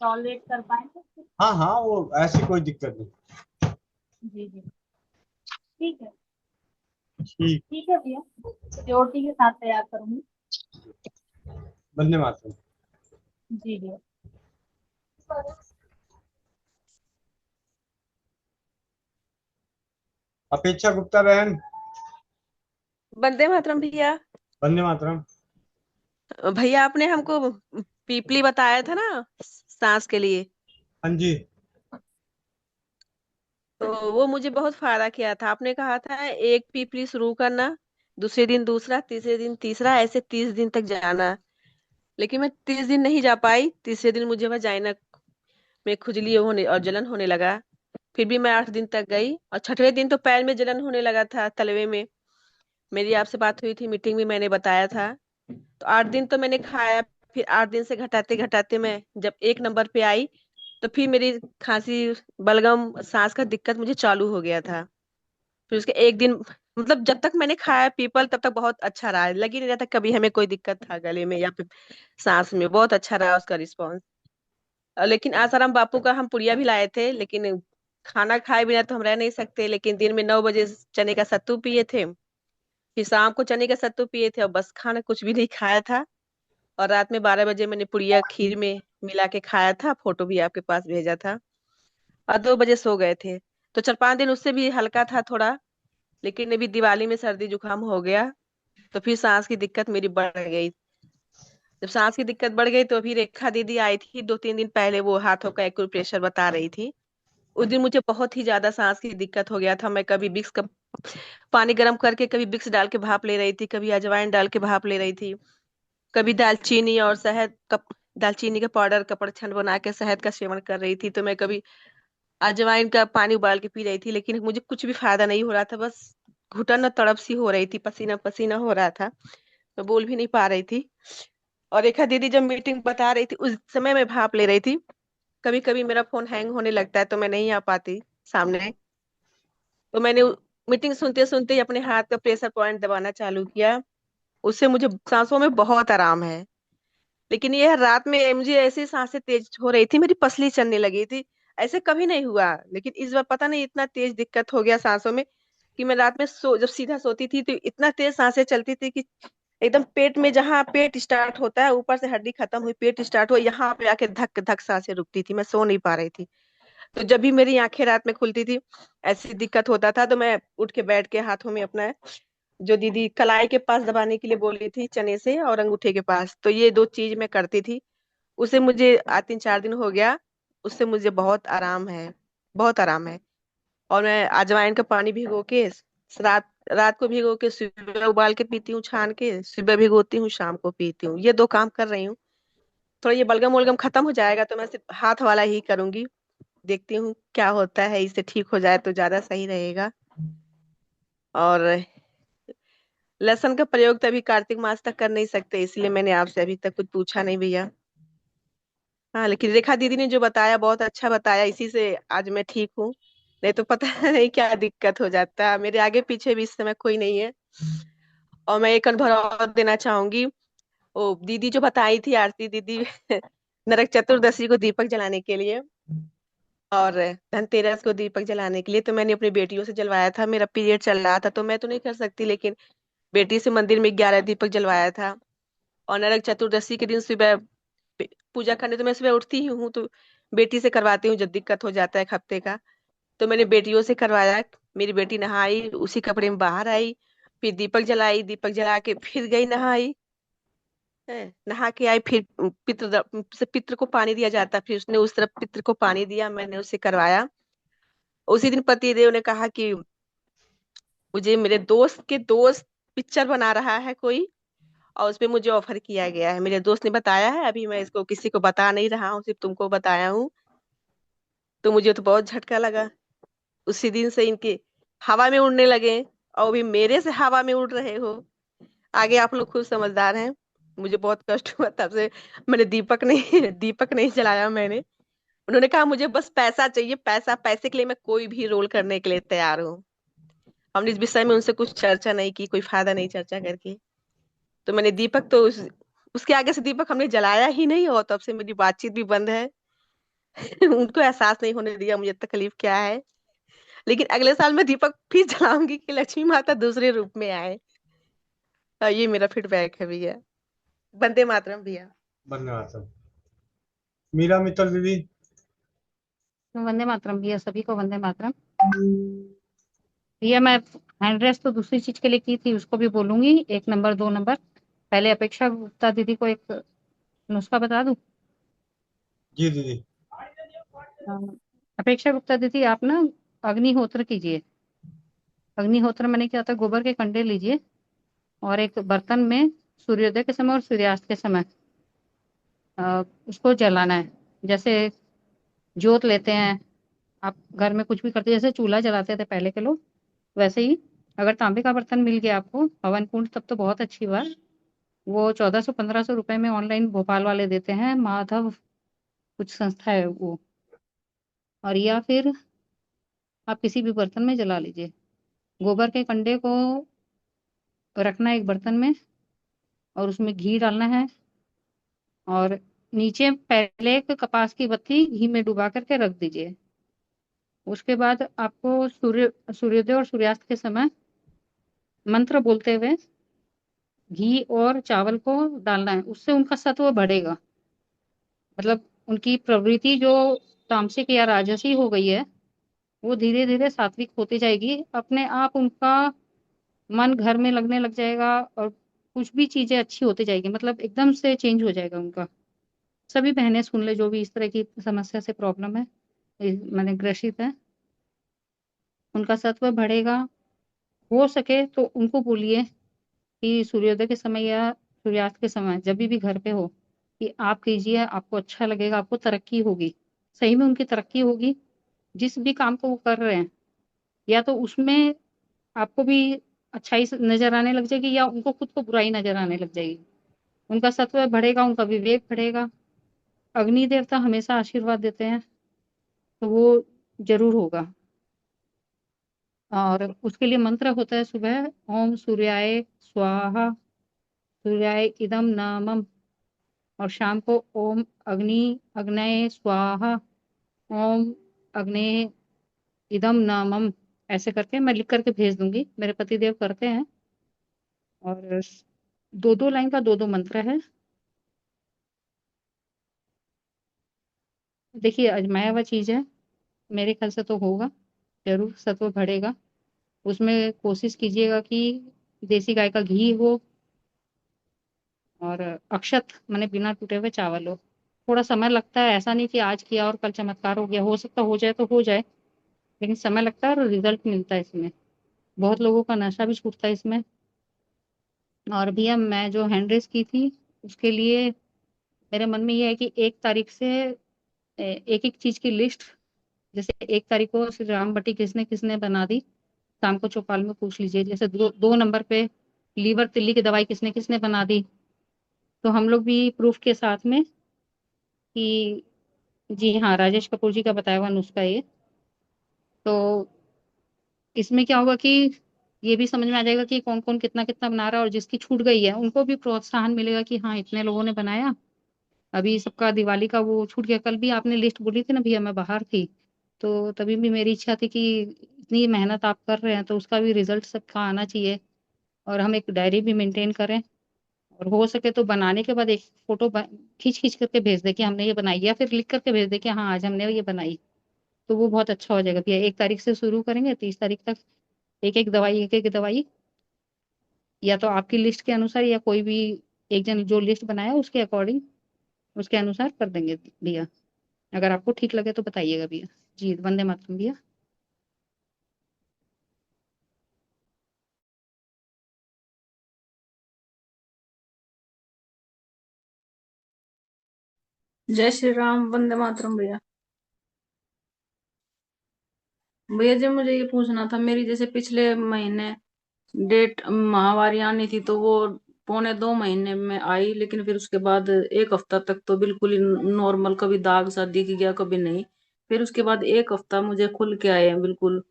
टॉलरेट कर पाए तो हाँ हाँ, वो ऐसी कोई दिक्कत नहीं। जी जी, ठीक है। ठीक। ठीक है भैया, सिक्योरिटी के साथ तैयार करूंगी। वंदे मातरम। जी भैया। अपेक्षा गुप्ता बहन। वंदे मातरम भैया। वंदे मातरम। भैया आपने हमको पीपली बताया था ना सांस के लिए, हाँ जी। तो वो मुझे बहुत फायदा किया था। आपने कहा था एक पीपली शुरू करना, दूसरे दिन दूसरा, तीसरे दिन तीसरा, ऐसे 30 दिन तक जाना। लेकिन मैं 30 दिन नहीं जा पाई। तीसरे दिन मुझे वजाइना में खुजली होने और जलन होने लगा। फिर भी मैं 8 दिन तक गई, और छठवें दिन तो पैर में जलन होने लगा था, तलवे में। मेरी आपसे बात हुई थी, मीटिंग में मैंने बताया था। तो 8 दिन तो मैंने खाया। फिर 8 दिन से घटाते घटाते मैं जब 1 नंबर पे आई, तो फिर मेरी खांसी, बलगम, सांस का दिक्कत मुझे चालू हो गया था। फिर उसके 1 दिन, मतलब जब तक मैंने खाया पीपल तब तक बहुत अच्छा रहा, लग ही नहीं रहा था कभी हमें कोई दिक्कत था गले में या फिर सांस में। बहुत अच्छा रहा उसका रिस्पॉन्स। लेकिन आसाराम बापू का हम पुड़िया भी लाए थे, लेकिन खाना खाए बिना तो हम रह नहीं सकते। लेकिन दिन में 9 बजे चने का सत्तू पिए थे, फिर शाम को चने का सत्तू पिए थे, और बस खाना कुछ भी नहीं खाया था। और रात में 12 बजे मैंने पुड़िया खीर में मिला के खाया था, फोटो भी आपके पास भेजा था। और 2 बजे सो गए थे। तो 4-5 दिन उससे भी हल्का था थोड़ा। लेकिन अभी दिवाली में सर्दी जुकाम हो गया, तो फिर सांस की दिक्कत मेरी बढ़ गई। जब सांस की दिक्कत बढ़ गई तो अभी रेखा दीदी आई थी 2-3 दिन पहले, वो हाथों का एक्यूप्रेशर बता रही थी। उस दिन मुझे बहुत ही ज्यादा सांस की दिक्कत हो गया था। मैं कभी विक्स का पानी गर्म करके, कभी विक्स डाल के भाप ले रही थी, कभी अजवाइन डाल के भाप ले रही थी, कभी दालचीनी और शहद का, दालचीनी का पाउडर कपड़छन बना के शहद का सेवन कर रही थी, तो मैं कभी अजवाइन का पानी उबाल के पी रही थी। लेकिन मुझे कुछ भी फायदा नहीं हो रहा था, बस घुटन और तड़प सी हो रही थी, पसीना पसीना हो रहा था, मैं बोल भी नहीं पा रही थी। और रेखा दीदी जब मीटिंग बता रही थी उस समय मैं भाप ले रही थी। कभी कभी मेरा फोन हैंग होने लगता है तो मैं नहीं आ पाती सामने। तो मैंने मीटिंग सुनते सुनते ही अपने हाथ का प्रेशर पॉइंट दबाना चालू किया। उससे मुझे सांसों में बहुत आराम है। लेकिन ये रात में मुझे ऐसी सांसें तेज हो रही थी, मेरी पसली चलने लगी थी। ऐसे कभी नहीं हुआ, लेकिन इस बार पता नहीं इतना तेज दिक्कत हो गया सांसों में, कि मैं रात में जब सीधा सोती थी तो इतना तेज सांसें चलती थी कि एकदम पेट में, जहाँ पेट स्टार्ट होता है, ऊपर से हड्डी खत्म हुई, पेट स्टार्ट हुआ, यहाँ पे आके धक धक सांसें रुकती थी, मैं सो नहीं पा रही थी। तो जब भी मेरी आंखें रात में खुलती थी, ऐसी दिक्कत होता था, तो मैं उठ के बैठ के हाथों में अपना, जो दीदी कलाई के पास दबाने के लिए बोली थी चने से, और अंगूठे के पास, तो ये 2 चीज मैं करती थी। उसे मुझे आज 3-4 दिन हो गया, उससे मुझे बहुत आराम है, बहुत आराम है। और मैं अजवाइन का पानी भिगो के रात रात को भिगो के सुबह उबाल के पीती हूँ, छान के सुबह भिगोती हूँ, शाम को पीती हूँ। ये 2 काम कर रही हूँ। थोड़ा ये बलगम वलगम खत्म हो जाएगा तो मैं सिर्फ हाथ वाला ही करूंगी। देखती हूँ क्या होता है, इससे ठीक हो जाए तो ज्यादा सही रहेगा। और लहसुन का प्रयोग तो अभी कार्तिक मास तक कर नहीं सकते, इसलिए मैंने आपसे अभी तक कुछ पूछा नहीं भैया। हाँ, लेकिन रेखा दीदी ने जो बताया बहुत अच्छा बताया, इसी से आज मैं ठीक हूँ। नहीं तो पता नहीं क्या दिक्कत हो जाता। मेरे आगे पीछे भी इस समय कोई नहीं है। और मैं एक अनुभव और देना चाहूंगी। वो दीदी जो बताई थी, आरती दीदी नरक चतुर्दशी को दीपक जलाने के लिए और धनतेरस को दीपक जलाने के लिए। तो मैंने अपनी बेटियों से जलवाया था। मेरा पीरियड चल रहा था तो मैं तो नहीं कर सकती, लेकिन बेटी से मंदिर में 11 दीपक जलवाया था। और नरक चतुर्दशी के दिन सुबह पूजा करने तो मैं सुबह उठती ही हूँ, तो बेटी से करवाती हूँ जब दिक्कत हो जाता है एक हफ्ते का। तो मैंने बेटियों से करवाया। मेरी बेटी नहाई, उसी कपड़े में बाहर आई, फिर दीपक जलाई, दीपक जला के फिर गई नहाई है, नहा के आई, फिर पितृ को पानी दिया जाता है, फिर उसने उस तरफ पितृ को पानी दिया, मैंने उसे करवाया। उसी दिन पतिदेव ने कहा कि मुझे मेरे दोस्त के दोस्त पिक्चर बना रहा है कोई, और उसपे मुझे ऑफर किया गया है। मेरे दोस्त ने बताया है, अभी मैं इसको किसी को बता नहीं रहा हूँ, सिर्फ तुमको बताया हूँ। तो मुझे तो बहुत झटका लगा। उसी दिन से इनके हवा में उड़ने लगे, और अभी मेरे से हवा में उड़ रहे हो। आगे आप लोग खुद समझदार हैं। मुझे बहुत कष्ट हुआ, तब से मैंने दीपक नहीं जलाया मैंने। उन्होंने कहा मुझे बस पैसा चाहिए, पैसा, पैसे के लिए मैं कोई भी रोल करने के लिए तैयार हूँ। हमने इस विषय में उनसे कुछ चर्चा नहीं की, कोई फायदा नहीं चर्चा करके। तो मैंने दीपक तो उसके आगे से दीपक हमने जलाया ही नहीं, और तब से मेरी बातचीत भी बंद है। उनको एहसास नहीं होने दिया मुझे तकलीफ क्या है। लेकिन अगले साल मैं दीपक फिर जलाऊंगी कि लक्ष्मी माता दूसरे रूप में आए। ये मेरा फीडबैक है भैया। वंदे मातरम भैया। धन्यवाद। मीरा मित्तल दीदी। वंदे मातरम भैया, सभी को वंदे मातरम। भैया मैं हैंड रेस्ट तो दूसरी चीज के लिए की थी, उसको भी बोलूंगी। 1 नंबर 2 नंबर। पहले अपेक्षा गुप्ता दीदी को एक नुस्खा बता दूं? जी दीदी। अपेक्षा गुप्ता दीदी, आप ना अग्निहोत्र कीजिए। अग्निहोत्र मैंने क्या होता है, गोबर के कंडे लीजिए और एक बर्तन में सूर्योदय के समय और सूर्यास्त के समय उसको जलाना है। जैसे जोत लेते हैं आप घर में, कुछ भी करते हैं, जैसे चूल्हा जलाते थे पहले के लोग, वैसे ही। अगर तांबे का बर्तन मिल गया आपको, हवन कुंड, तब तो बहुत अच्छी बात। वो 1400-1500 रुपए में ऑनलाइन भोपाल वाले देते हैं, माधव कुछ संस्था है वो। और या फिर आप किसी भी बर्तन में जला लीजिए। गोबर के कंडे को रखना है एक बर्तन में, और उसमें घी डालना है, और नीचे पहले एक कपास की बत्ती घी में डुबा करके रख दीजिए। उसके बाद आपको सूर्योदय और सूर्यास्त के समय मंत्र बोलते हुए घी और चावल को डालना है। उससे उनका सत्व बढ़ेगा, मतलब उनकी प्रवृत्ति जो तामसिक या राजसी हो गई है, वो धीरे धीरे सात्विक होती जाएगी। अपने आप उनका मन घर में लगने लग जाएगा, और कुछ भी चीजें अच्छी होती जाएगी, मतलब एकदम से चेंज हो जाएगा उनका। सभी बहनें सुन ले जो भी इस तरह की समस्या से प्रॉब्लम है, मैंने ग्रसित है, उनका सत्व बढ़ेगा। हो सके तो उनको बोलिए कि सूर्योदय के समय या सूर्यास्त के समय जब भी घर पे हो, कि आप कीजिए, आपको अच्छा लगेगा, आपको तरक्की होगी। सही में उनकी तरक्की होगी। जिस भी काम को वो कर रहे हैं, या तो उसमें आपको भी अच्छाई नजर आने लग जाएगी, या उनको खुद को बुराई नजर आने लग जाएगी। उनका सत्व बढ़ेगा, उनका विवेक बढ़ेगा। अग्नि देवता हमेशा आशीर्वाद देते हैं, तो वो जरूर होगा। और उसके लिए मंत्र होता है सुबह, ओम सूर्याय स्वाहा, सूर्याय इदम नामम। और शाम को ओम अग्नये स्वाहा, ओम अग्ने इदम नामम। ऐसे करके मैं लिख करके भेज दूंगी, मेरे पतिदेव करते हैं। और 2-2 लाइन का 2-2 मंत्र है। देखिए आजमाया हुआ चीज है, मेरे ख्याल से तो होगा जरूर, सत्व बढ़ेगा। उसमें कोशिश कीजिएगा कि देसी गाय का घी हो, और अक्षत माने बिना टूटे हुए चावल हो। थोड़ा समय लगता है, ऐसा नहीं कि आज किया और कल चमत्कार हो गया। हो सकता हो जाए तो हो जाए, लेकिन समय लगता है और रिजल्ट मिलता है इसमें। बहुत लोगों का नशा भी छूटता है इसमें। और भैया मैं जो हैंड रेस की थी, उसके लिए मेरे मन में ये है कि 1 तारीख से एक एक चीज की लिस्ट, जैसे 1 तारीख को श्री राम बटी किसने किसने बना दी, शाम को चौपाल में पूछ लीजिए। जैसे 2 नंबर पे लीवर तिल्ली की दवाई किसने किसने बना दी, तो हम लोग भी प्रूफ के साथ में कि जी हाँ, राजेश कपूर जी का बताया हुआ नुस्खा ये। तो इसमें क्या होगा कि ये भी समझ में आ जाएगा कि कौन कौन कितना कितना बना रहा है, और जिसकी छूट गई है उनको भी प्रोत्साहन मिलेगा कि हाँ इतने लोगों ने बनाया, अभी सबका दिवाली का वो छूट गया। कल भी आपने लिस्ट बोली थी ना भैया, मैं बाहर थी, तो तभी भी मेरी इच्छा थी कि इतनी मेहनत आप कर रहे हैं तो उसका भी रिजल्ट सबका आना चाहिए, और हम एक डायरी भी मेंटेन करें, और हो सके तो बनाने के बाद एक फोटो खींच खींच करके भेज दे कि हमने ये बनाई, या फिर लिख करके भेज दे कि हाँ आज हमने ये बनाई। तो वो बहुत अच्छा हो जाएगा भैया। 1 तारीख से शुरू करेंगे, 30 तारीख तक एक एक दवाई, या तो आपकी लिस्ट के अनुसार, या कोई भी एक जन जो लिस्ट बनाया उसके अकॉर्डिंग, उसके अनुसार कर देंगे भैया। अगर आपको ठीक लगे तो बताइएगा भैया। जी, वंदे मातरम भैया। जय श्री राम, वंदे मातरम भैया। भैया जी मुझे ये पूछना था, मेरी जैसे पिछले महीने डेट माहवारी आनी थी तो वो 1.25 महीने में आई, लेकिन फिर उसके बाद 1 हफ्ता तक तो बिल्कुल ही नॉर्मल, कभी दाग सा दिख गया कभी नहीं। फिर उसके बाद 1 हफ्ता मुझे खुल के आए हैं बिल्कुल,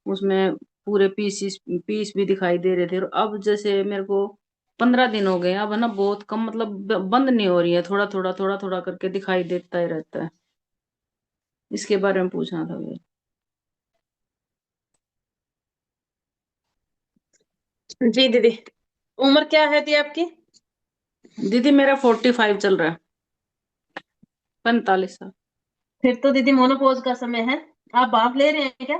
उसमें पूरे पीस भी दिखाई दे रहे थे। और अब जैसे मेरे को 15 दिन हो गए, अब है ना बहुत कम, मतलब बंद नहीं हो रही है, थोड़ा थोड़ा करके दिखाई देता ही रहता है। इसके बारे में पूछना था भैया। जी दीदी, उम्र क्या है दी आपकी? दीदी मेरा 45 चल रहा है, 45 साल। फिर तो दीदी मोनोपोज का समय है। आप भाप ले रहे हैं क्या?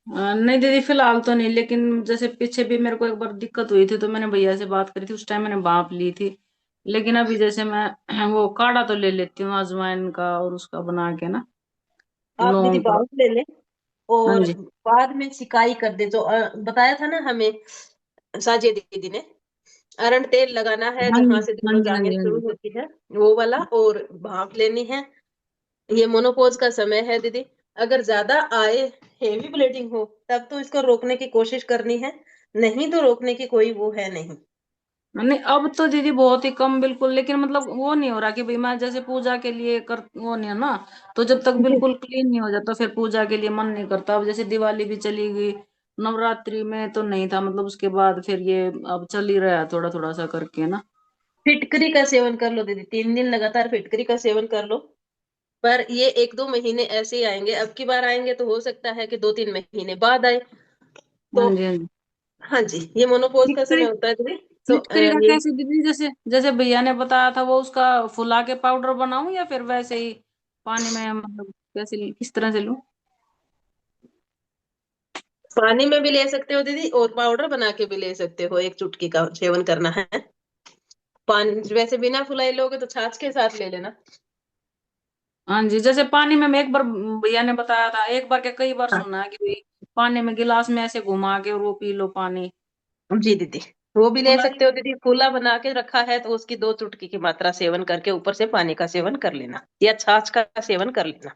नहीं दीदी फिलहाल तो नहीं, लेकिन जैसे पीछे भी मेरे को एक बार दिक्कत हुई थी तो मैंने भैया से बात करी थी, उस टाइम मैंने भाप ली थी। लेकिन अभी जैसे मैं वो काढ़ा तो ले लेती हूँ अजवाइन का, और उसका बना के ना, आप दीदी लौंग का। भाप ले लें हाँ और जी। बाद में सिकाई कर दे, जो बताया था ना हमें साजिया दीदी ने, अरंड तेल लगाना है हाँ जहां जी से हाँ दोनों जी हाँ जांघें जी हाँ शुरू जी। होती है, वो वाला, और भाप लेनी है। ये मोनोपोज का समय है दीदी। अगर ज्यादा आए, हेवी ब्लीडिंग हो, तब तो इसको रोकने की कोशिश करनी है, नहीं तो रोकने की कोई वो है नहीं। नहीं अब तो दीदी बहुत ही कम बिल्कुल, लेकिन मतलब वो नहीं हो रहा कि भाई मैं जैसे पूजा के लिए कर, वो नहीं है ना, तो जब तक जी बिल्कुल क्लीन नहीं हो जाता फिर पूजा के लिए मन नहीं करता। अब जैसे दिवाली भी चली गई, नवरात्रि में तो नहीं था, मतलब उसके बाद फिर ये अब चल ही रहा है थोड़ा थोड़ा सा करके ना। फिटकरी का सेवन कर लो दीदी, 3 दिन लगातार फिटकरी का सेवन कर लो। पर ये 1-2 महीने ऐसे ही आएंगे, अब की बार आएंगे तो हो सकता है कि 2-3 महीने बाद आए। हाँ तो जी हाँ जी। हाँ जी, ये मोनोपोज का फिटकरी, समय होता है दीदी। तो फिटकरी का ये कैसे दीदी? जैसे जैसे भैया ने बताया था वो उसका फुला के पाउडर बनाऊं, या फिर वैसे ही पानी में, मतलब कैसे किस तरह से लूं? पानी में भी ले सकते हो दीदी, और पाउडर बना के भी ले सकते हो। 1 चुटकी का सेवन करना है। पानी वैसे बिना फुलाई लोगे तो छाछ के साथ ले लेना। हाँ जी, जैसे पानी में मैं एक बार भैया ने बताया था, एक बार क्या कई बार हाँ सुना है कि भाई पानी में गिलास में ऐसे घुमा के और वो पी लो पानी। जी दीदी, वो भी ले फुला के। सकते हो दीदी। फूला बना के रखा है तो उसकी 2 चुटकी की मात्रा सेवन करके ऊपर से पानी का सेवन कर लेना, या छाछ का सेवन कर लेना।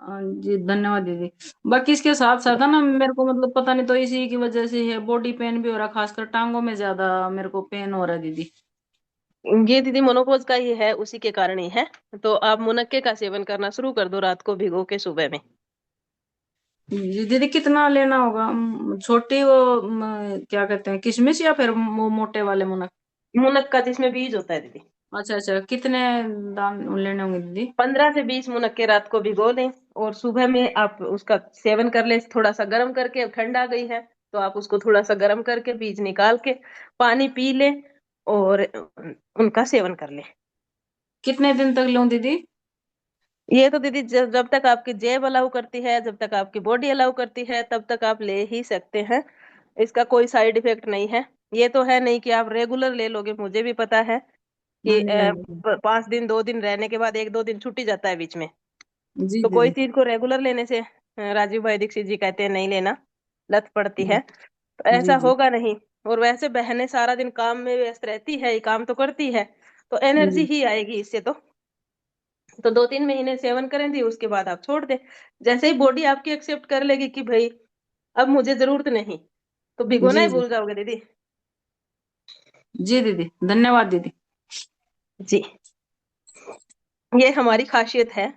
हाँ जी धन्यवाद दीदी। बाकी इसके साथ साथ है ना, मेरे को मतलब पता नहीं तो इसी की वजह से है, बॉडी पेन भी हो रहा, खासकर टांगों में ज्यादा मेरे को पेन हो रहा है दीदी। ये दीदी मोनोपोज का ही है, उसी के कारण ही है। तो आप मुनक्के का सेवन करना शुरू कर दो, रात को भिगो के सुबह में। जी दीदी कितना लेना होगा? छोटी वो क्या कहते हैं, किशमिश, या फिर वो मोटे वाले मुनक? मुनक्का जिसमें बीज होता है दीदी। अच्छा अच्छा, कितने दान लेने होंगे दीदी? 15 से 20 मुनक्के रात को भिगो लें, और सुबह में आप उसका सेवन कर लें, थोड़ा सा गर्म करके। अब ठंड आ गई है तो आप उसको थोड़ा सा गर्म करके बीज निकाल के पानी पी लें, और उनका सेवन कर लें। कितने दिन तक लूं दीदी? ये तो दीदी जब तक आपकी जेब अलाउ करती है, जब तक आपकी बॉडी अलाउ करती है, तब तक आप ले ही सकते हैं। इसका कोई साइड इफेक्ट नहीं है। ये तो है नहीं कि आप रेगुलर ले लोगे, मुझे भी पता है हाँ कि जी हाँ जी 5 दिन 2 दिन रहने के बाद 1-2 दिन छुट्टी जाता है बीच में। जी तो कोई दीदी। चीज को रेगुलर लेने से राजीव भाई दीक्षित जी कहते हैं नहीं लेना, लत पड़ती है। तो जी ऐसा जी होगा नहीं। और वैसे बहनें सारा दिन काम में व्यस्त रहती है, ये काम तो करती है, तो एनर्जी जी ही आएगी इससे। तो 2-3 महीने सेवन करें थी, उसके बाद आप छोड़ दे। जैसे ही बॉडी आपकी एक्सेप्ट कर लेगी कि भाई अब मुझे जरूरत नहीं, तो भिगोना जी ही जी भूल जाओगे दीदी। जी दीदी धन्यवाद दीदी। जी, ये हमारी खासियत है।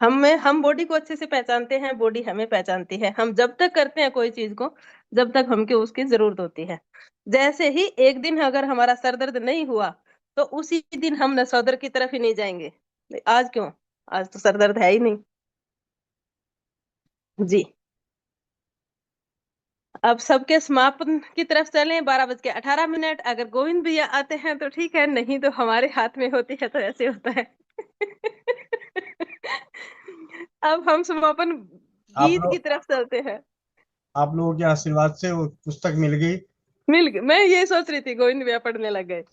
हम बॉडी को अच्छे से पहचानते हैं, बॉडी हमें पहचानती है। हम जब तक करते हैं कोई चीज को, जब तक हमको उसकी जरूरत होती है। जैसे ही एक दिन अगर हमारा सर दर्द नहीं हुआ, तो उसी दिन हम नसोदर की तरफ ही नहीं जाएंगे। आज क्यों? आज तो सर दर्द है ही नहीं जी। अब सबके समापन की तरफ चलें। 12:18। अगर गोविंद भैया आते हैं तो ठीक है, नहीं तो हमारे हाथ में होती है तो ऐसे होता है। अब हम समापन आप गीत की लोग तरफ चलते हैं। आप लोगों के आशीर्वाद से वो पुस्तक मिल गई। मैं ये सोच रही थी गोविंद भैया पढ़ने लग गए।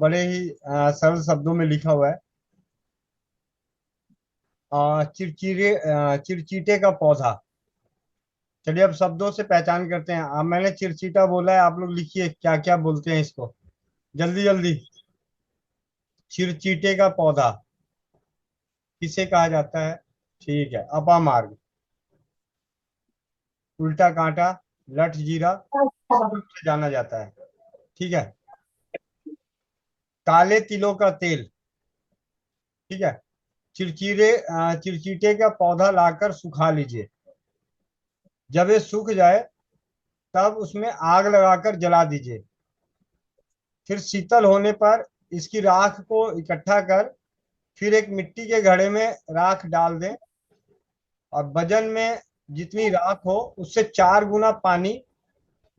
बड़े ही सरल शब्दों में लिखा हुआ है। चिरचीटे का पौधा। चलिए अब शब्दों से पहचान करते हैं। मैंने चिरचीटा बोला है, आप लोग लिखिए क्या क्या बोलते हैं इसको, जल्दी जल्दी। चिरचीटे का पौधा किसे कहा जाता है? ठीक है, अपामार्ग। उल्टा कांटा, लठ जीरा से जाना जाता है। ठीक है। काले तिलों का तेल। ठीक है। चिरचीटे का पौधा लाकर सुखा लीजिए। जब ये सूख जाए तब उसमें आग लगाकर जला दीजिए। फिर शीतल होने पर इसकी राख को इकट्ठा कर फिर एक मिट्टी के घड़े में राख डाल दें और वजन में जितनी राख हो उससे 4 गुना पानी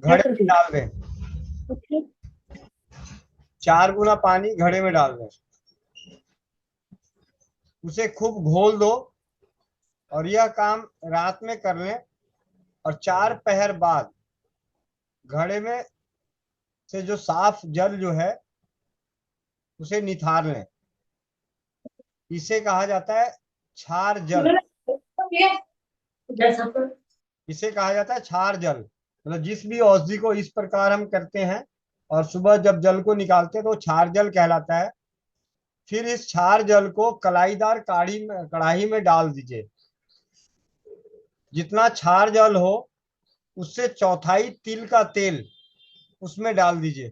घड़े में डाल दें। 4 गुना पानी घड़े में डाल दें। उसे खूब घोल दो और यह काम रात में कर लें और 4 पहर बाद घड़े में से जो साफ जल जो है उसे निथार लें। इसे कहा जाता है क्षार जल। इसे कहा जाता है क्षार जल। मतलब जिस भी औषधि को इस प्रकार हम करते हैं और सुबह जब जल को निकालते हैं तो क्षार जल कहलाता है। फिर इस क्षार जल को कलाईदार कढ़ाई में डाल दीजिए। जितना क्षार जल हो उससे 1/4 तिल का तेल उसमें डाल दीजिए।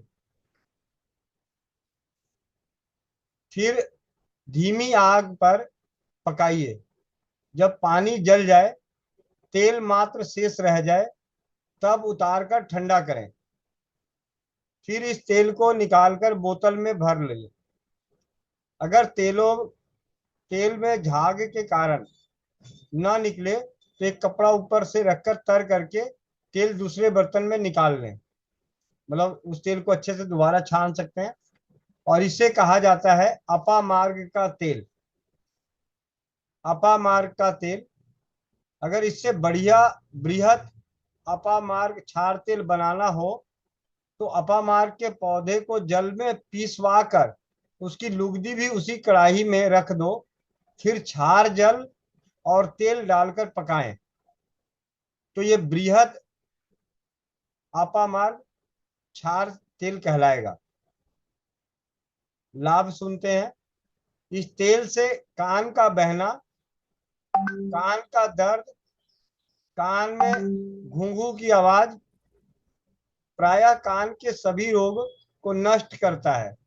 फिर धीमी आग पर पकाइए। जब पानी जल जाए, तेल मात्र शेष रह जाए, तब उतारकर ठंडा करें। फिर इस तेल को निकालकर बोतल में भर लें। अगर तेल में झाग के कारण न निकले तो एक कपड़ा ऊपर से रखकर तर करके तेल दूसरे बर्तन में निकाल लें। मतलब उस तेल को अच्छे से दोबारा छान सकते हैं और इसे कहा जाता है अपामार्ग का तेल। अपामार्ग का तेल। अगर इससे बढ़िया बृहद अपामार्ग क्षार तेल बनाना हो तो अपामार्ग के पौधे को जल में पीसवा कर उसकी लुगदी भी उसी कढ़ाई में रख दो। फिर क्षार जल और तेल डालकर पकाएं तो ये बृहद अपामार्ग क्षार तेल कहलाएगा। लाभ सुनते हैं। इस तेल से कान का बहना, कान का दर्द, कान में घुंघू की आवाज, प्रायः कान के सभी रोग को नष्ट करता है।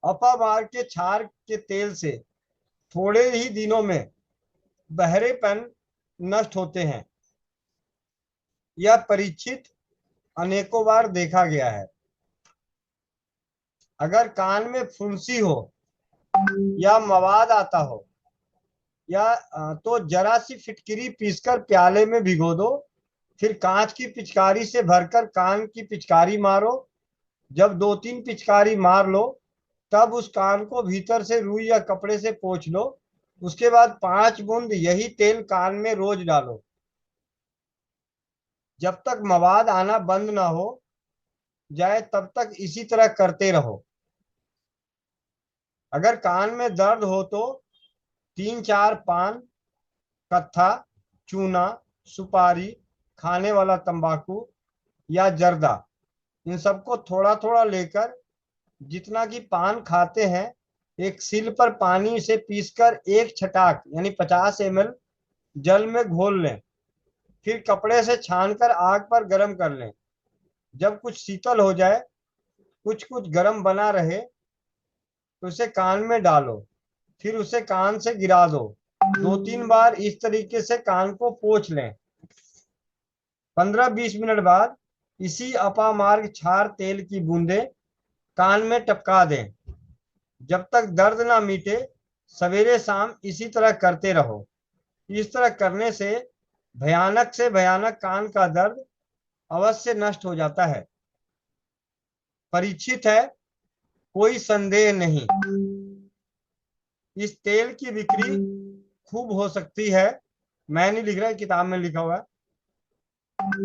अपामार्ग के क्षार के तेल से थोड़े ही दिनों में बहरेपन नष्ट होते हैं। यह परीक्षित अनेकों बार देखा गया है। अगर कान में फुंसी हो या मवाद आता हो या तो जरा सी फिटकिरी पीसकर प्याले में भिगो दो। फिर कांच की पिचकारी से भरकर कान की पिचकारी मारो। जब 2-3 पिचकारी मार लो तब उस कान को भीतर से रुई या कपड़े से पोंछ लो। उसके बाद 5 बूंद यही तेल कान में रोज डालो। जब तक मवाद आना बंद ना हो जाए तब तक इसी तरह करते रहो। अगर कान में दर्द हो तो 3-4 पान, कत्था, चूना, सुपारी, खाने वाला तंबाकू या जर्दा, इन सबको थोड़ा थोड़ा लेकर जितना कि पान खाते हैं एक सिल पर पानी से पीसकर 1 छटाक यानी 50 ml जल में घोल लें। फिर कपड़े से छानकर आग पर गर्म कर लें। जब कुछ शीतल हो जाए, कुछ कुछ गर्म बना रहे तो उसे कान में डालो। फिर उसे कान से गिरा दो। 2-3 बार इस तरीके से कान को पोंछ लें। 15-20 मिनट बाद इसी अपामार्ग क्षार तेल की बूंदें कान में टपका दें। जब तक दर्द ना मिटे सवेरे शाम इसी तरह करते रहो। इस तरह करने से भयानक कान का दर्द अवश्य नष्ट हो जाता है। परीक्षित है, कोई संदेह नहीं। इस तेल की बिक्री खूब हो सकती है। मैं नहीं लिख रहा, किताब में लिखा हुआ है।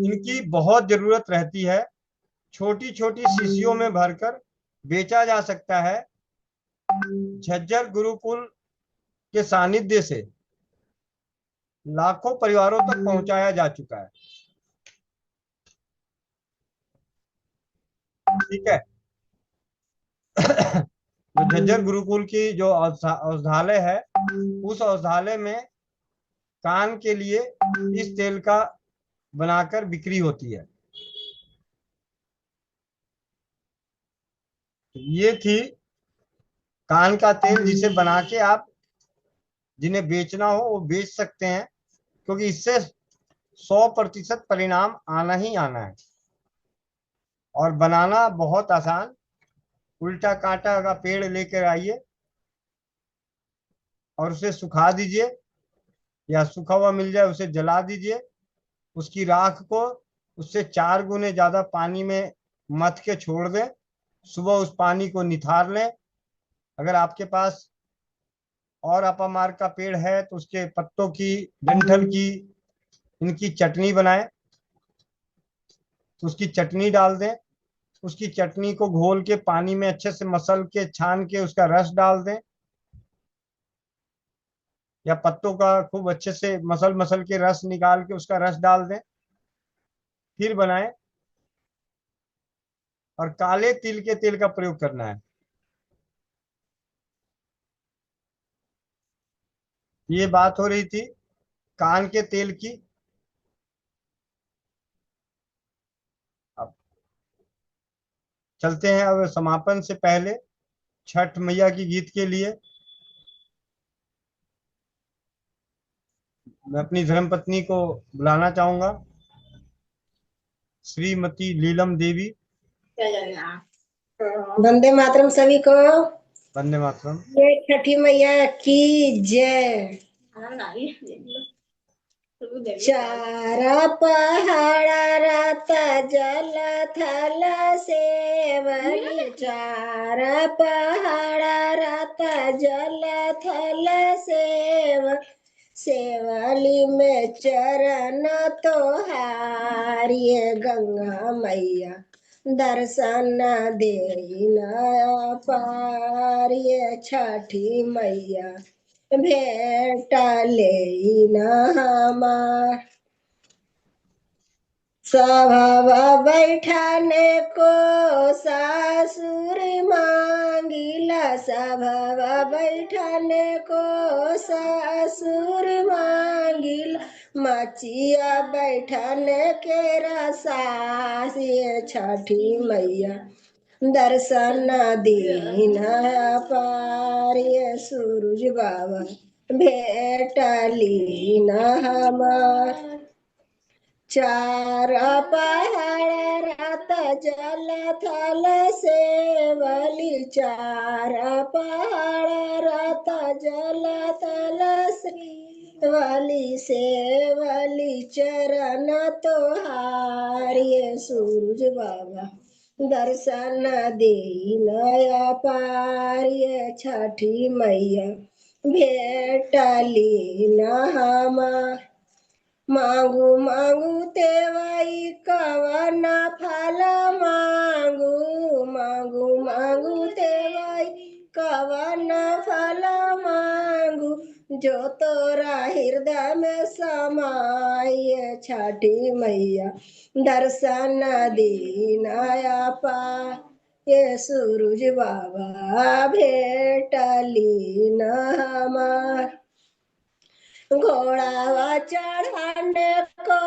इनकी बहुत जरूरत रहती है। छोटी छोटी शीशियों में भरकर बेचा जा सकता है। झज्जर गुरुकुल के सानिध्य से लाखों परिवारों तक पहुंचाया जा चुका है। ठीक है। तो झज्जर गुरुकुल की जो औषधालय है, उस औषधालय में कान के लिए इस तेल का बनाकर बिक्री होती है। ये थी कान का तेल, जिसे बना के आप जिन्हें बेचना हो वो बेच सकते हैं, क्योंकि इससे 100% परिणाम आना ही आना है। और बनाना बहुत आसान। उल्टा कांटा का पेड़ लेकर आइए और उसे सुखा दीजिए, या सूखा हुआ मिल जाए उसे जला दीजिए। उसकी राख को उससे 4 गुने ज्यादा पानी में मथ के छोड़ दें। सुबह उस पानी को निथार लें। अगर आपके पास और अपामार्ग का पेड़ है तो उसके पत्तों की, डंठल की, इनकी चटनी बनाएं। तो उसकी चटनी डाल दें। उसकी चटनी को घोल के पानी में अच्छे से मसल के छान के उसका रस डाल दें, या पत्तों का खूब अच्छे से मसल मसल के रस निकाल के उसका रस डाल दें। फिर बनाएं और काले तिल के तेल का प्रयोग करना है। ये बात हो रही थी कान के तेल की। अब चलते हैं अब समापन से पहले छठ मैया की गीत के लिए। मैं अपनी धर्मपत्नी को बुलाना चाहूंगा, श्रीमती लीलम देवी। वंदे मातरम सभी को। वंदे मातरम। ये छठी मैया की जय। चारा पहाड़ा राता जल थल सेवली। चारा पहाड़ा राता जल थल सेवली में चरण तोहारिये गंगा मैया दर्शन देना पार। ये छठी मैया भेंट लेना हमार। सभा बैठाने को सासुर मांगिला। सभा बैठाने को सासुर मांगिला। मचिया बैठाने के रसास। ये छठी मैया दर्शन दीना पार। ये सूरज बाबा भेंट लीना हमार। चार पहाड़ रात जल थल सेवली। चार पहाड़ रात जल थल सेवली। सेवली चरण तोहार। ये सूरज बाबा दर्शन दीना पार। ये छठी मैया भेंट लीना हमार। मांगू मांगू तेवाई कवन फल मांगू। मांगू मांगू तेवाई कवन फल मांगू। जो तोरा हृदय में समाये छठी मैया दर्शन दीना पार। ये सूरज बाबा भेंट लीना हमार। घोड़ावा चढ़ाने को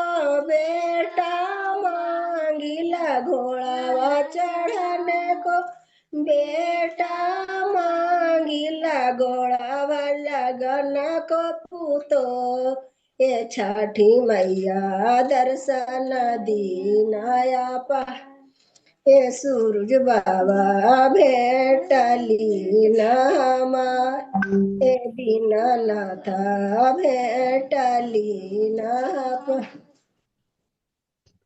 बेटा मांगिला। घोड़ावा चढ़ाने को बेटा मांगिला। घोड़ावा लगन को पूतो ये छठी मैया दर्शन दीनाया पा ये सूरज बाबा भेटली नामा ये दीनानाथ भेटली ना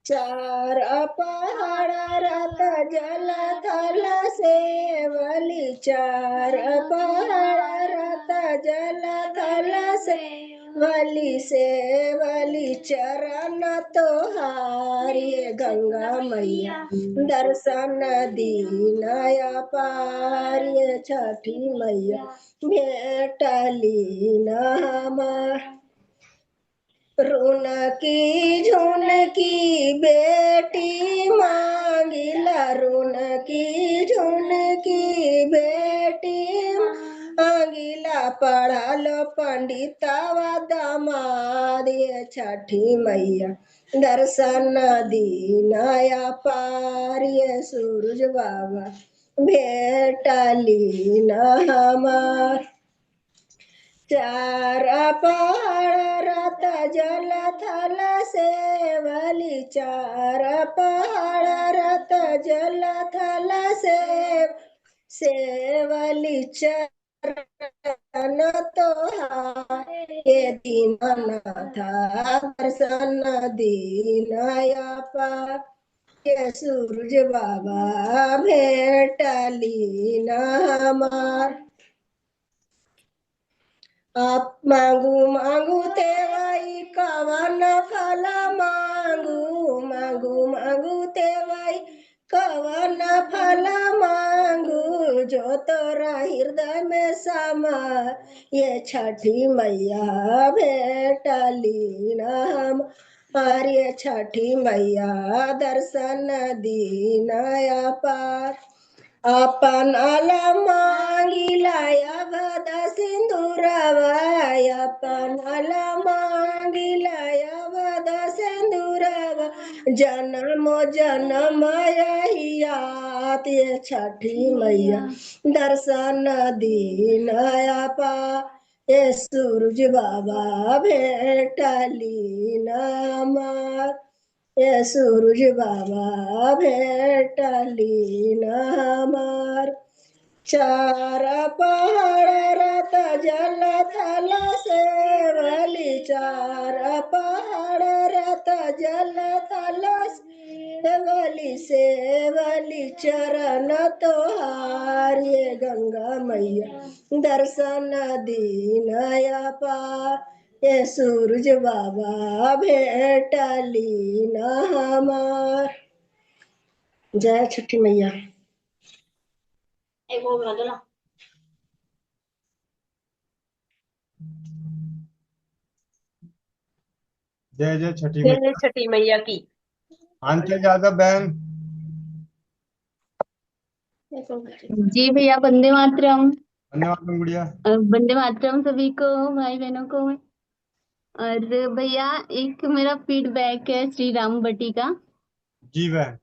चार पहाड़ रत जल थल सेवली चार पहाड़ रत जल थल सेवली सेवली चरण तोहारी गंगा मैया दर्शन दीनाया पारी छठी मैया भेटली नामा रुनकी झुनकी बेटी मांगिला रुनकी झुनकी बेटी मांगिला पढ़ल पंडितवा दामाद ये छठी मैया दर्शन दीनाया पार ये सूरज बाबा भेटली न हमार चार पहाड़ रत जल थल सेवली चार पहाड़ रत जल थल सेवली चरण तोहारे दीनानाथ दर्शन दीनाया पा ये सूरज बाबा भेटली न हमार आप मांगू मांगू तेवाई कवन फल मांगू मांगू मांगू तेवाई कवन फल मांगू जो तोरा हृदय में समा ये छठी मैया भेटली नाम ये छठी मैया दर्शन दीनाया पार अपन अल मांगिलाया भद सिंदूरवाय अपन अल मांगिलाया भद सिंदूरवा जन्मो जन्म यहियात ये छठी मैया दर्शन दीनाया पा ये सूरज बाबा भेटली नामार ये सूरज बाबा भेटली न हमार चार पहाड़ रत जल थल सेवली चार पहाड़ रत जल थल सेवली सेवली चरण तोहार ये गंगा मैया दर्शन दीनाया पा ये सूरज बाबा भेटली न हमार जय छठी मैया जय जय छठी जय मैया। छठी मैया की। आंचल यादव बहन। जी भैया, वंदे मातरम। धन्यवाद गुड़िया। वंदे मातरम सभी को, भाई बहनों को। और भैया एक मेरा फीडबैक है श्री राम बटी का। जी बहन।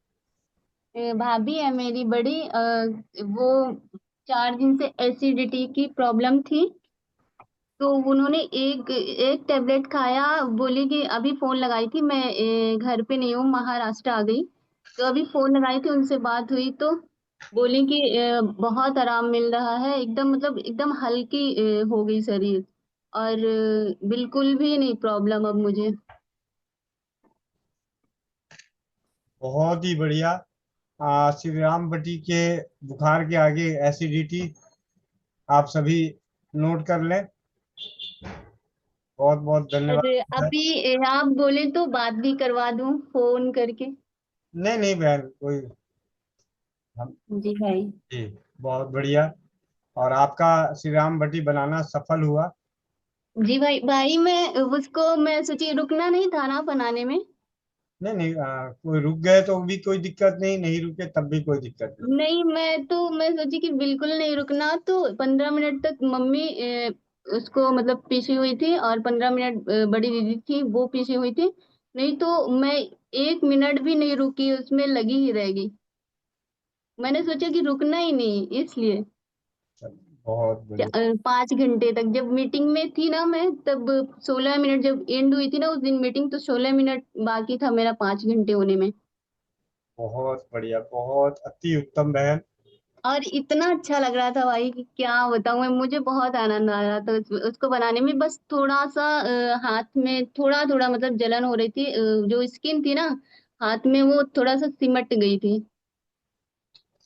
भाभी है मेरी बड़ी, वो 4 दिन से एसिडिटी की प्रॉब्लम थी। तो उन्होंने एक एक टेबलेट खाया, बोली कि अभी फोन लगाई थी मैं, घर पे नहीं हूँ, महाराष्ट्र आ गई। तो अभी फोन लगाई थी, उनसे बात हुई तो बोली कि बहुत आराम मिल रहा है, एकदम मतलब एकदम हल्की हो गई शरीर, और बिल्कुल भी नहीं प्रॉब्लम अब मुझे। बहुत ही बढ़िया। श्री राम बटी के बुखार के आगे एसिडिटी आप सभी नोट कर लें। बहुत बहुत और धन्यवाद। अभी आप बोले तो बात भी करवा दूं फोन करके। नहीं नहीं बहन, कोई जी भाई। जी बहुत बढ़िया। और आपका श्री राम बटी बनाना सफल हुआ। जी भाई, भाई मैं सोची रुकना नहीं था ना बनाने में। नहीं नहीं, कोई रुक गए तो भी कोई दिक्कत नहीं, नहीं रुके तब भी कोई दिक्कत नहीं। नहीं, मैं सोची कि बिल्कुल नहीं रुकना, तो 15 मिनट तक मम्मी उसको मतलब पीसी हुई थी, और 15 मिनट बड़ी दीदी थी वो पीसी हुई थी। नहीं तो मैं 1 मिनट भी नहीं रुकी, उसमें लगी ही रह गई। मैंने सोचा कि रुकना ही नहीं, इसलिए। बहुत बढ़िया। 5 घंटे तक। जब मीटिंग में थी ना मैं, तब 16 मिनट जब एंड हुई थी ना उस दिन मीटिंग, तो 16 मिनट बाकी था मेरा 5 घंटे होने में। बहुत बढ़िया, बहुत अति उत्तम बहन। और इतना अच्छा लग रहा था भाई कि क्या बताऊं मैं, मुझे बहुत आनंद आ रहा था उसको बनाने में। बस थोड़ा सा हाथ में थोड़ा थोड़ा मतलब जलन हो रही थी, जो स्किन थी ना हाथ में वो थोड़ा सा सिमट गई थी।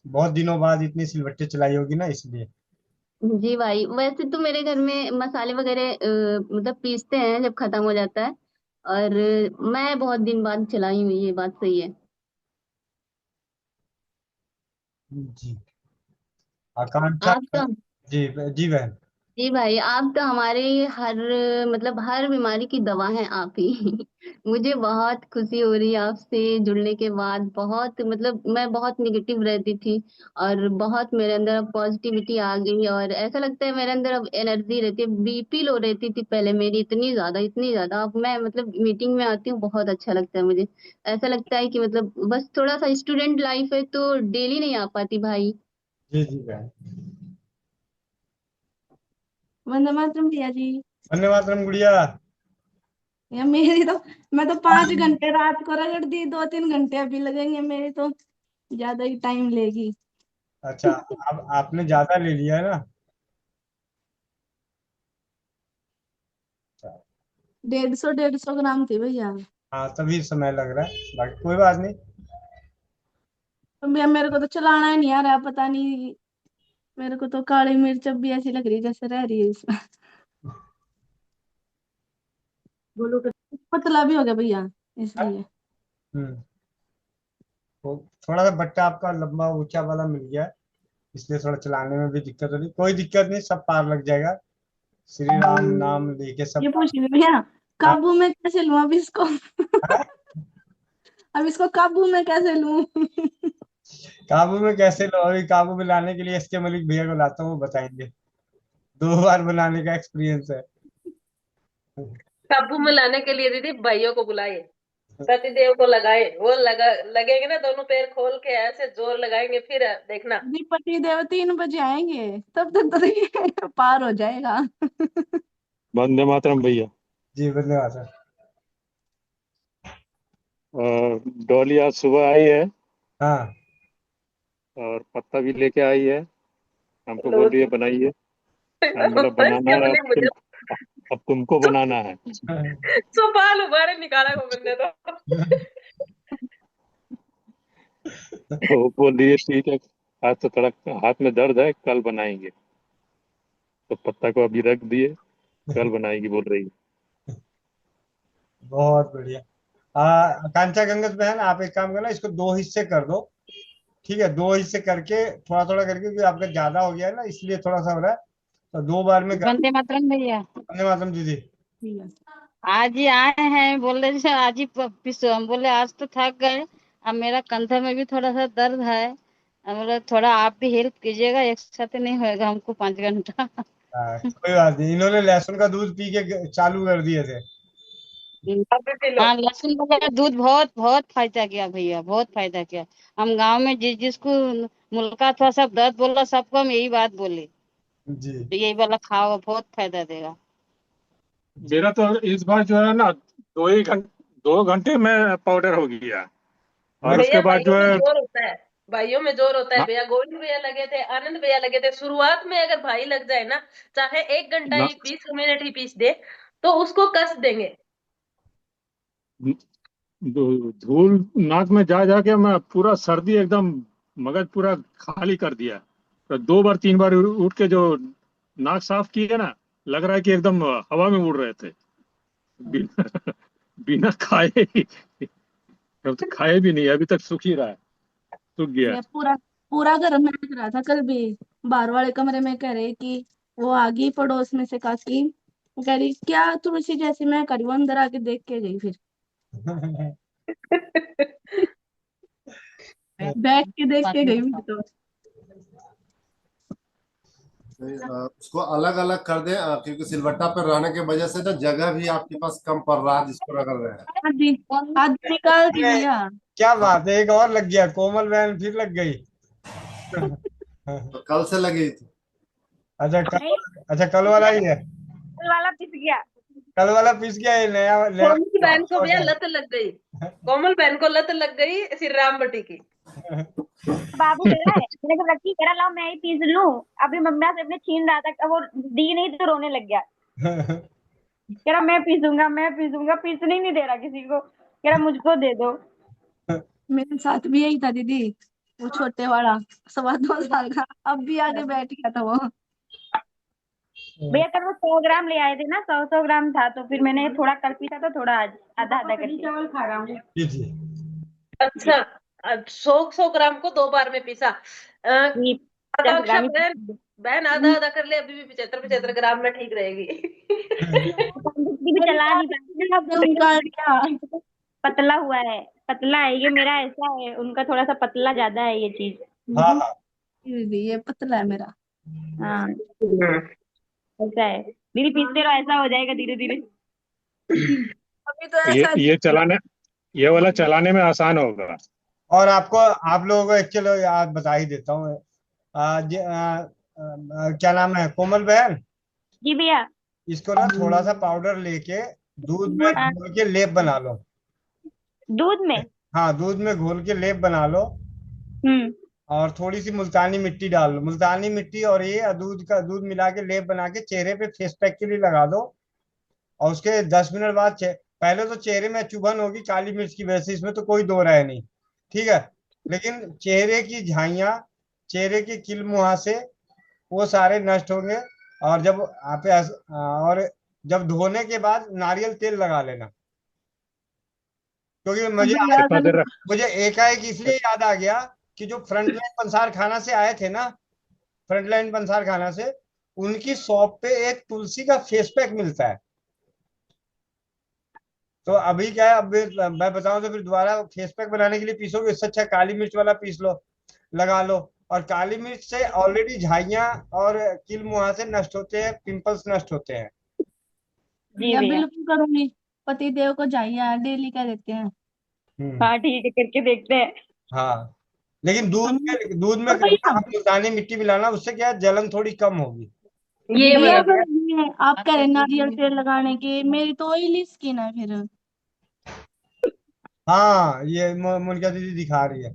बहुत दिनों बाद इतनी सिलबट्टे चलाई होगी ना, इसलिए। जी भाई, वैसे तो मेरे घर में मसाले वगैरह मतलब पीसते हैं जब खत्म हो जाता है। और मैं बहुत दिन बाद चलाई हूँ, ये बात सही है। जी। आकांक्षा। आप तो जी जी बहन। जी भाई, आप तो हमारे हर मतलब हर बीमारी की दवा हैं आप ही। मुझे बहुत खुशी हो रही है आपसे जुड़ने के बाद। बहुत मतलब मैं बहुत निगेटिव रहती थी, और बहुत मेरे अंदर अब पॉजिटिविटी आ गई, और ऐसा लगता है मेरे अंदर अब एनर्जी रहती है। बीपी लो रहती थी पहले मेरी, इतनी ज्यादा। अब मैं मतलब मीटिंग में आती हूँ, बहुत अच्छा लगता है मुझे। ऐसा लगता है कि मतलब बस थोड़ा सा स्टूडेंट लाइफ है तो डेली नहीं आ पाती भाई। जी जी बहन। वंदे मातरम भैया जी। वंदे मातरम गुड़िया। या मेरी तो, मैं तो 5 घंटे रात को रगड़ दी, 2-3 घंटे अभी लगेंगे मेरे तो, ज्यादा ही टाइम लेगी। अच्छा, अब आपने ज्यादा ले लिया है ना। 150-150 ग्राम थी भैया। हाँ, तभी समय लग रहा है, बाकी कोई बात नहीं। तो भैया मेरे को तो चलाना ही नहीं आ रहा, पता नहीं, मेरे को तो काली मिर्च अब भी ऐसी लग रही है जैसे रह रही है इसमें। बोलो तो, पतला भी हो गया भैया इसलिए। हम्म। तो थोड़ा सा बट्टा आपका लंबा ऊंचा वाला मिल गया है, इसलिए थोड़ा चलाने में भी दिक्कत हो रही। कोई दिक्कत नहीं, सब पार लग जाएगा। श्री राम नाम लेके सब ये पार। पूछ रही थी भैया, हाँ? काबू में कैसे लूं अब इसको? हाँ? अब इसको काबू में कैसे लूं? काबू में कैसे लो? अभी काबू में लाने के लिए एसके मलिक भैया को लाता हूँ, वो बताएंगे। 2 बार बनाने का एक्सपीरियंस है। काबू में लाने के लिए दीदी भाइयों को बुलाइए, पतिदेव को लगाए, वो लगेंगे ना, दोनों पैर खोल के ऐसे जोर लगाएंगे, फिर देखना। पति देव 3 बजे आएंगे, तब तक तो ये पार हो जाएगा। वंदे मातरम भैया। जी धन्यवाद सर। डॉली आज सुबह आई है हाँ। और पत्ता भी लेके आई है, हमको लो बोल रही है जी। बनाइए। हम बोला बनाना इसके है, बोले मुझे अब तुमको बनाना है। सुपाल उबारे निकाला को बंदे तो। तो वो बोल रही है ठीक है, आज तो थोड़ा हाथ में दर्द है, कल बनाएंगे। तो पत्ता को अभी रख दिए, कल बनाएगी बोल रही है। बहुत बढ़िया। आकांक्षा गंगत बहन, आप एक काम करना, इसको 2 हिस्से कर दो। ठीक है, 2 हिस्से करके थोड़ा थोड़ा करके, क्योंकि आपका ज्यादा हो गया है ना, इसलिए थोड़ा सा हो रहा है। तो 2 बार में कर। वंदे मातरम भैया। वंदे मातरम दीदी। आज ही आए हैं, बोल रहे थे आज ही पिसो। हम बोले आज तो थक गए, अब मेरा कंधा में भी थोड़ा सा दर्द है। हम बोले थोड़ा आप भी हेल्प कीजिएगा, एक साथ नहीं होएगा हमको 5 घंटा। कोई बात नहीं, इन्होंने लहसुन का दूध पी के चालू कर दिए थे। हाँ, लहसुन वगैरह दूध बहुत बहुत फायदा किया भैया, बहुत फायदा किया। हम गांव में जिसको मुल्का था सब दर्द बोल रहा, सबको हम यही बात बोले, जी। तो यही वाला खाओ, बहुत फायदा देगा। मेरा तो इस बार जो है ना, 2 घंटे में पाउडर हो गया, और उसके भैया बाद भाइयों जो में है जोर होता है, भाइयों में जोर होता है ना, भैया। गोविंद भैया लगे थे, आनंद भैया लगे थे। शुरुआत में अगर भाई लग जाए ना, चाहे 1 घंटा ना, ही 20 मिनट ही पीस दे, तो उसको कस देंगे। धूल नाक में जा जाके मैं पूरा सर्दी एकदम, मगज पूरा खाली कर दिया। तो 2 बार 3 बार उठ के जो नाक साफ किए ना, लग रहा है कि एकदम हवा में उड़ रहे थे, बिना बिना खाए ही। अब तो खाए भी नहीं, अभी तक सूख ही रहा है, सूख गया ये है। पूरा पूरा घर महक रहा था कल भी। बाहर वाले कमरे में कह रहे कि वो आ गई पड़ोस में से काकी, वो कह रही क्या तुलसी जैसी मैं करी, वो अंदर आके देख के गई फिर। बैठ के देख के गई फिर तो। उसको अलग अलग कर दे, क्योंकि सिलवट्टा पर रहने की वजह से ना जगह भी आपके पास कम पड़ रहा है जिसको रगड़ रहे हैं। आधी आधी निकाल दी भैया। क्या बात है, एक और लग गया, कोमल बहन फिर लग गई। तो कल से लगी थी। अच्छा नहीं, अच्छा कल वाला ही है। कल वाला पिस गया। कल वाला पीस गया, ये नया नया कोमल बहन को भैया है। लत लग गई, कोमल बहन को लत लग गई श्री राम बटी की। बाबू कह रहा है, मैंने कहा रखी, कह रहा लाओ मैं ही पीस लूं। अभी मम्मा से अपने छीन रहा था, अब वो दी नहीं तो रोने लग गया। कह रहा मैं पीसूंगा, पीसने ही नहीं दे रहा किसी को, कह रहा मुझको दे दो। मेरे साथ भी यही था दीदी, वो छोटे वाला 2.25 साल का, अब भी आगे बैठ गया था वो। भैया कल वो 100 ग्राम ले आए थे ना, 100 ग्राम था, तो फिर मैंने थोड़ा कल पीसा तो थोड़ा आज आधा आधा करके चावल खा रहा हूँ। अच्छा, 100 ग्राम को 2 बार में पीसा। आकांक्षा बहन, बहन आधा आधा कर ले, अभी भी 75 ग्राम में ठीक रहेगी। भी चला नहीं पाती, पतला हुआ है, पतला है ये मेरा, ऐसा है उनका थोड़ा सा पतला ज्यादा है ये चीज। ये पतला है मेरा। हाँ ऐसा है, दीदी पीसते रहो, ऐसा हो जाएगा धीरे धीरे। अभी तो ऐसा ये चलाने, ये वाला चलाने में आसान होगा। और आपको, आप लोगों को एक चलो याद बता ही देता हूँ। क्या नाम है, कोमल बहन, जी भैया। इसको ना थोड़ा सा पाउडर लेके दूध में घोल के लेप बना लो। दूध में? हाँ, दूध में घोल के लेप बना लो। और थोड़ी सी मुल्तानी मिट्टी डाल लो, मुल्तानी मिट्टी और ये दूध मिला के लेप बना के चेहरे पे फेस पैक के लिए लगा दो। और उसके 10 मिनट बाद पहले तो चेहरे में चुभन होगी काली मिर्च की वजह से, इसमें तो कोई दो राय नहीं, ठीक है। लेकिन चेहरे की झाइयां, चेहरे के किल मुहासे, वो सारे नष्ट होंगे। और जब धोने के बाद नारियल तेल लगा लेना, क्योंकि मुझे एकाएक इसलिए याद आ गया कि जो फ्रंटलाइन पंसार खाना से आए थे ना, फ्रंटलाइन पंसार खाना से, उनकी शॉप पे एक तुलसी का फेस पैक मिलता है। तो अभी क्या है, अब मैं बताऊं तो फिर दोबारा फेस पैक बनाने के लिए पीसोगे, इससे अच्छा काली मिर्च वाला पीस लो, लगा लो। और काली मिर्च से ऑलरेडी झाइयां और किल मुहासे नष्ट होते हैं, पिंपल्स नष्ट होते हैं। भैया बिल्कुल करूंगी, पति देव को जाइए डेली कह देते हैं। हाँ ठीक है, करके देखते हैं। हाँ, लेकिन दूध में मुल्तानी मिट्टी मिलाना, उससे क्या है, जलन थोड़ी कम होगी। ये आप कह रहे नारियल तेल लगाने की, मेरी तो ऑयली स्किन है फिर। हाँ, ये मुनका दीदी दिखा रही है।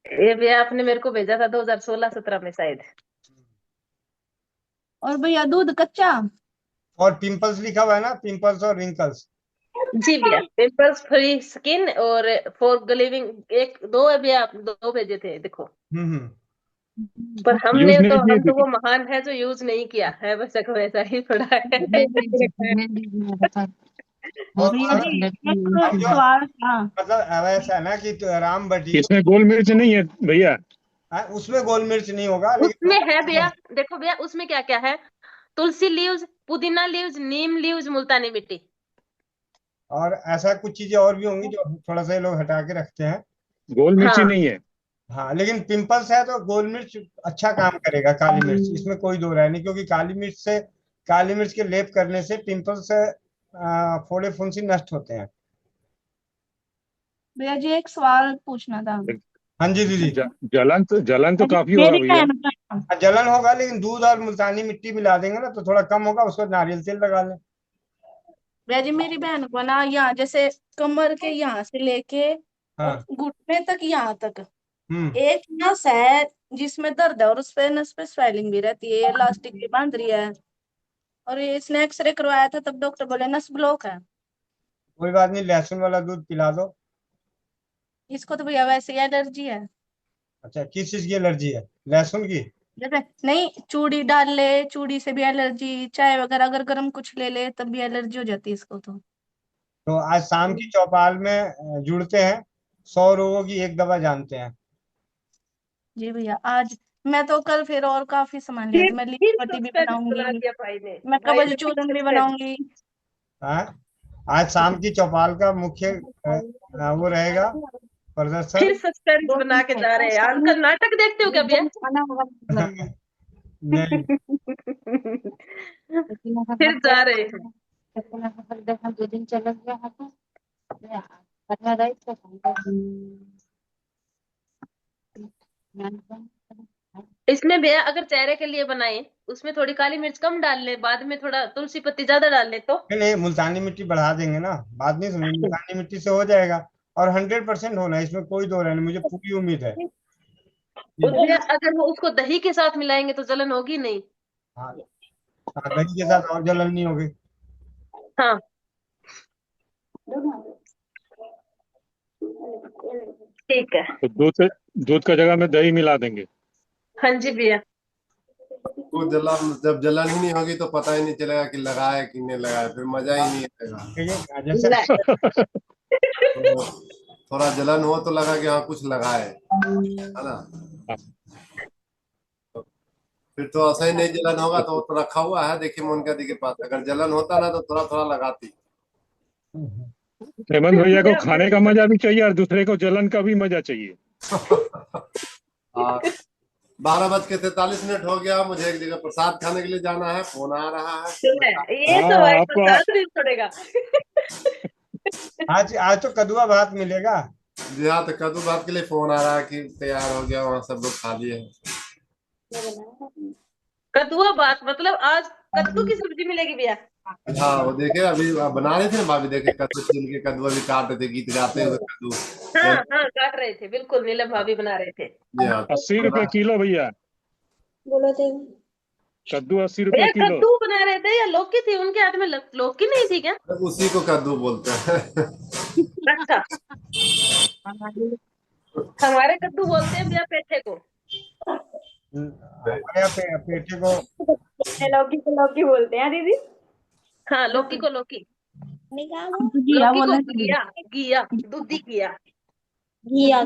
ये भी आपने मेरे को भेजा था 2016-17 में शायद। और भैया दूध कच्चा। और पिंपल्स लिखा हुआ है ना, पिंपल्स और रिंकल्स। जी भैया, पिंपल्स फ्री स्किन और फॉर ग्लिविंग, एक दो है भैया, दो भेजे थे देखो। पर हम तो वो महान है जो यूज नहीं किया है, बस वैसा ही पड़ा है। मतलब ऐसा है ना कि राम बटी, इसमें गोल मिर्च नहीं है भैया? उसमें गोल मिर्च नहीं होगा, उसमें है भैया, देखो भैया उसमें क्या क्या है, तुलसी लीव्स, पुदीना लीव्स, नीम लीव्स, मुल्तानी मिट्टी। और ऐसा कुछ चीजें और भी होंगी जो थोड़ा सा ये लोग हटा के रखते हैं। गोल मिर्च ही नहीं है। हाँ, लेकिन पिंपल्स है तो गोल मिर्च अच्छा काम करेगा, काली मिर्च, इसमें कोई दो राय नहीं, क्योंकि काली मिर्च के लेप करने से पिंपल्स फोड़े फुंसी नष्ट होते हैं। भैया जी एक सवाल पूछना था। हाँ जी दीदी। जलन तो काफी होगा भैया। जलन होगा, लेकिन दूध और मुल्तानी मिट्टी मिला देंगे ना तो थोड़ा कम होगा, उसको नारियल तेल लगा लें। भैया जी मेरी बहन को ना यहाँ जैसे कमर के यहाँ से लेके और घुटने तक, यहाँ तक एक नस है जिसमें दर्द है, और उस पे नस पे स्वेलिंग भी रहती है, इलास्टिक भी बांध रही है, और ये इसने एक्सरे करवाया था तब डॉक्टर बोले नस ब्लॉक है। कोई बात नहीं, लहसुन वाला दूध पिला दो। इसको तो भैया वैसे ही एलर्जी है। अच्छा, किस चीज की एलर्जी है, लहसुन की? जैसे नहीं, चूड़ी डाल ले, चूड़ी से भी एलर्जी, चाय वगैरह अगर गर्म कुछ ले ले तब भी एलर्जी हो जाती है इसको। तो आज शाम की चौपाल में जुड़ते हैं, 100 रोगों की एक दवा जानते हैं। जी भैया, आज मैं तो कल फिर और काफी सामान लिया था, मैं लीची पट्टी भी बनाऊंगी, मैं कवच चूरन भी बनाऊंगी। आज शाम की चौपाल का मुख्य वो रहेगा प्रदर्शन। फिर सस्पेंस बना के जा रहे हैं। आजकल नाटक देखते हो क्या भैया? फिर जा रहे हैं। 2 दिन चला गया है तो इसमें भैया अगर चेहरे के लिए बनाए उसमें थोड़ी काली मिर्च कम डाल ले, बाद में थोड़ा तुलसी पत्ती ज्यादा डाल ले तो। नहीं, मुल्तानी मिट्टी बढ़ा देंगे ना, बात नहीं समझ, मुल्तानी मिट्टी से हो जाएगा। और 100% होना है, इसमें कोई दो राय नहीं, मुझे पूरी उम्मीद है। भैया अगर वो उसको दही के साथ मिलाएंगे तो जलन होगी नहीं? हाँ हाँ, दही के साथ और जलन नहीं होगी। हाँ ठीक है। तो दूध का जगह में दही मिला देंगे। हाँ जी भैया। वो जब जलन ही नहीं होगी तो पता ही नहीं चलेगा कि लगाए कि नहीं लगाए, फिर मजा ही नहीं आएगा। जैसे तो थोड़ा जलन हो तो लगा कि हाँ कुछ लगाए, है ना। फिर तो ऐसा ही नहीं जलन होगा तो वो तो रखा हुआ है, देखिए मोनिका दी के पास, अगर जलन होता ना तो थोड़ा थोड़ा लगाती। हेमंत भैया को खाने का मजा भी चाहिए और दूसरे को जलन का भी मजा चाहिए। 12:43 हो गया, मुझे एक जगह प्रसाद खाने के लिए जाना है, फोन आ रहा है। ये तो भाई प्रसाद नहीं छोड़ेगा। आज तो कदुआ भात मिलेगा। जी हाँ, तो कद्दू भात के लिए फोन आ रहा है कि तैयार हो गया, वहाँ सब लोग खा लिए हैं। कद्दुआ भात मतलब आज कद्दू की सब्जी मिलेगी भैया? हाँ वो देखे अभी बना रहे थे ना भाभी, देखे कद्दू छील के कद्दू अभी काट रहे थे, गीत गाते हुए कद्दू। हाँ हाँ काट रहे थे, बिल्कुल नीलम भाभी बना रहे थे। जी हाँ, 80 रुपए किलो भैया, बोलो थे कद्दू 80 रुपए भैया किलो। कद्दू बना रहे थे या लौकी थी उनके हाथ में? लौकी नहीं थी क्या? उसी को कद्दू बोलते हैं। अच्छा हमारे कद्दू बोलते हैं भैया पेठे को। पेठे को लौकी को लौकी बोलते हैं दीदी। हाँ लौकी को लौकी, घिया लौकी को बोलना घिया, घिया दूधी घिया। घिया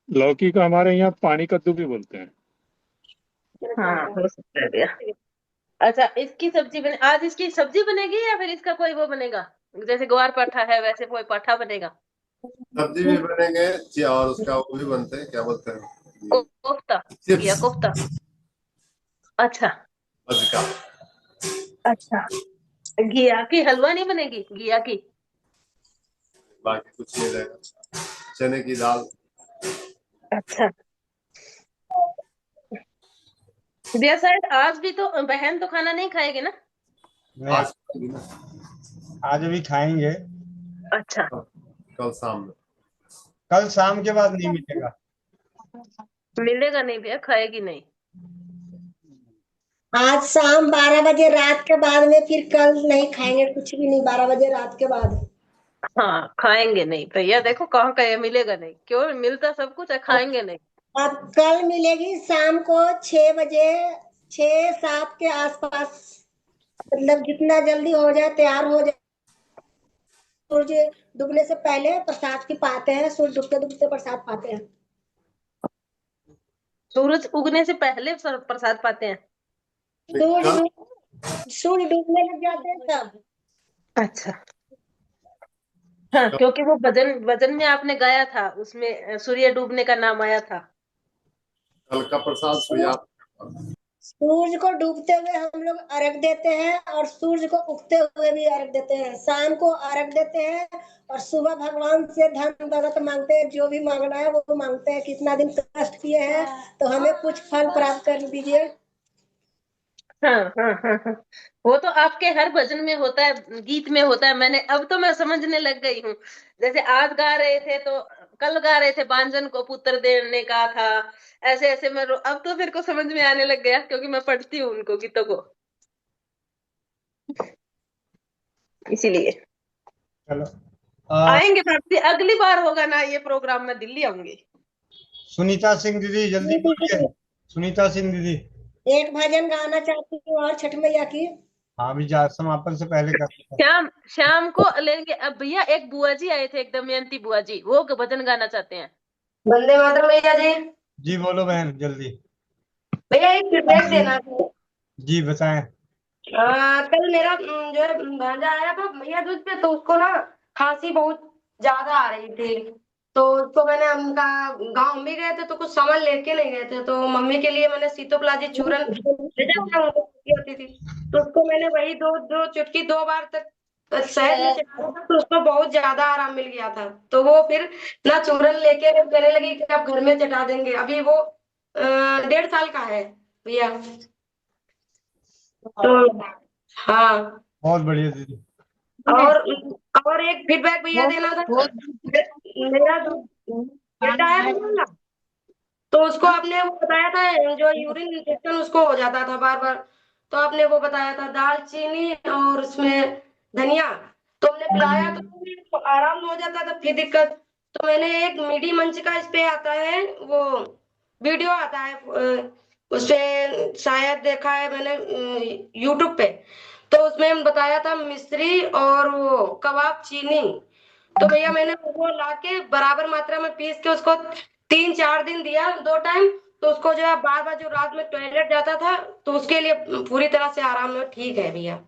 लौकी का हमारे यहाँ पानी कद्दू भी बोलते हैं। हाँ हो सकता है भैया। अच्छा इसकी सब्जी बने, आज इसकी सब्जी बनेगी या फिर इसका कोई वो बनेगा, जैसे ग्वार पाठा है वैसे कोई पाठा बनेगा? सब्जी भी बनेंगे और उसका वो भी बनते हैं, क्या बोलते हैं, कोफ्ता, घिया कोफ्ता। अच्छा का। अच्छा घिया की हलवा नहीं बनेगी घिया की? बाकी कुछ नहीं रहेगा, चने की दाल। अच्छा भैया शायद आज भी तो बहन तो खाना नहीं खाएगी ना? आज अभी खाएंगे। अच्छा कल शाम में, कल शाम के बाद नहीं मिलेगा। मिलेगा नहीं भैया, खाएगी नहीं। आज शाम 12 बजे रात के बाद में, फिर कल नहीं खाएंगे कुछ भी नहीं 12 बजे रात के बाद। हाँ खाएंगे नहीं भैया, देखो कहाँ का ये मिलेगा नहीं, क्यों मिलता सब कुछ है, खाएंगे नहीं। अब कल मिलेगी शाम को 6 बजे, 6-7 के आसपास, मतलब जितना जल्दी हो जाए तैयार हो जाए। सूरज डूबने से पहले प्रसाद की पाते हैं, सूरज डूबते डूबते प्रसाद पाते हैं। सूरज उगने से पहले प्रसाद पाते हैं? सूरज डूबने लग जाते हैं तब। अच्छा हाँ क्योंकि वो भजन में आपने गाया था, उसमें सूर्य डूबने का नाम आया था। कल का प्रसाद सूरज को डूबते हुए हम लोग अर्घ देते हैं और सूरज को उगते हुए भी अर्घ देते हैं। शाम को अर्घ देते हैं और सुबह भगवान से धन दौलत मांगते हैं, जो भी मांगना है वो मांगते हैं। कितना दिन कष्ट किए हैं तो हमें कुछ फल प्राप्त कर दीजिए। हाँ हाँ हाँ हाँ वो तो आपके हर भजन में होता है, गीत में होता है। अब तो मैं समझने लग गई हूँ। जैसे आज गा रहे थे तो कल गा रहे थे बांझन को पुत्र देने का था, ऐसे ऐसे मैं अब तो मेरे को समझ में आने लग गया क्योंकि मैं पढ़ती हूँ उनको गीतों को, इसीलिए। चलो आएंगे भाभी, अगली बार होगा ना ये प्रोग्राम, मैं दिल्ली आऊंगी। सुनीता सिंह दीदी जल्दी बोलिए। सुनीता सिंह दीदी एक भजन गाना चाहती हूँ और छठ मैया की। हाँ अभी समापन से पहले कर। शाम को लेंगे। अब भैया एक बुआ जी आए थे, एक दमयंती बुआ जी, वो भजन गाना चाहते हैं। वंदे मातरम भैया जी। जी बोलो बहन जल्दी। भैया एक फीडबैक देना था। जी बताएं। कल मेरा जो है भांजा आया था भैया दूध पे, तो उसको ना खांसी बहुत ज्यादा आ रही थी, तो उसको मैंने उनका गांव में गए थे तो कुछ सामान लेके नहीं गए थे, तो मम्मी के लिए मैंने सीतोप्लाजी चूरन भेजा था, होती थी, तो उसको मैंने वही दो चुटकी 2 बार तक शहद में चटाया था, तो उसको बहुत ज्यादा आराम मिल गया था। तो वो फिर ना चूरन लेके कहने लगी कि आप घर में चटा देंगे। अभी वो 1.5 साल का है भैया। तो हाँ, बहुत बढ़िया दीदी। और एक फीडबैक भैया देना था। मेरा जो बेटा है ना, तो उसको आपने वो बताया था जो यूरिन इन्फेक्शन उसको हो जाता था बार बार, तो आपने वो बताया था दालचीनी और उसमें धनिया, तो हमने पिलाया तो आराम हो जाता था फिर दिक्कत। तो मैंने एक मिडी मंच का इस पे आता है वो वीडियो आता है, उसपे शायद देखा है मैंने यूट्यूब पे, तो उसमें बताया था मिश्री और वो कबाब चीनी। तो भैया मैंने वो लाके बराबर मात्रा में पीस के उसको 3-4 दिन दिया 2 टाइम, तो उसको जो है बार बार जो रात में टॉयलेट जाता था तो उसके लिए पूरी तरह से आराम है, ठीक है भैया।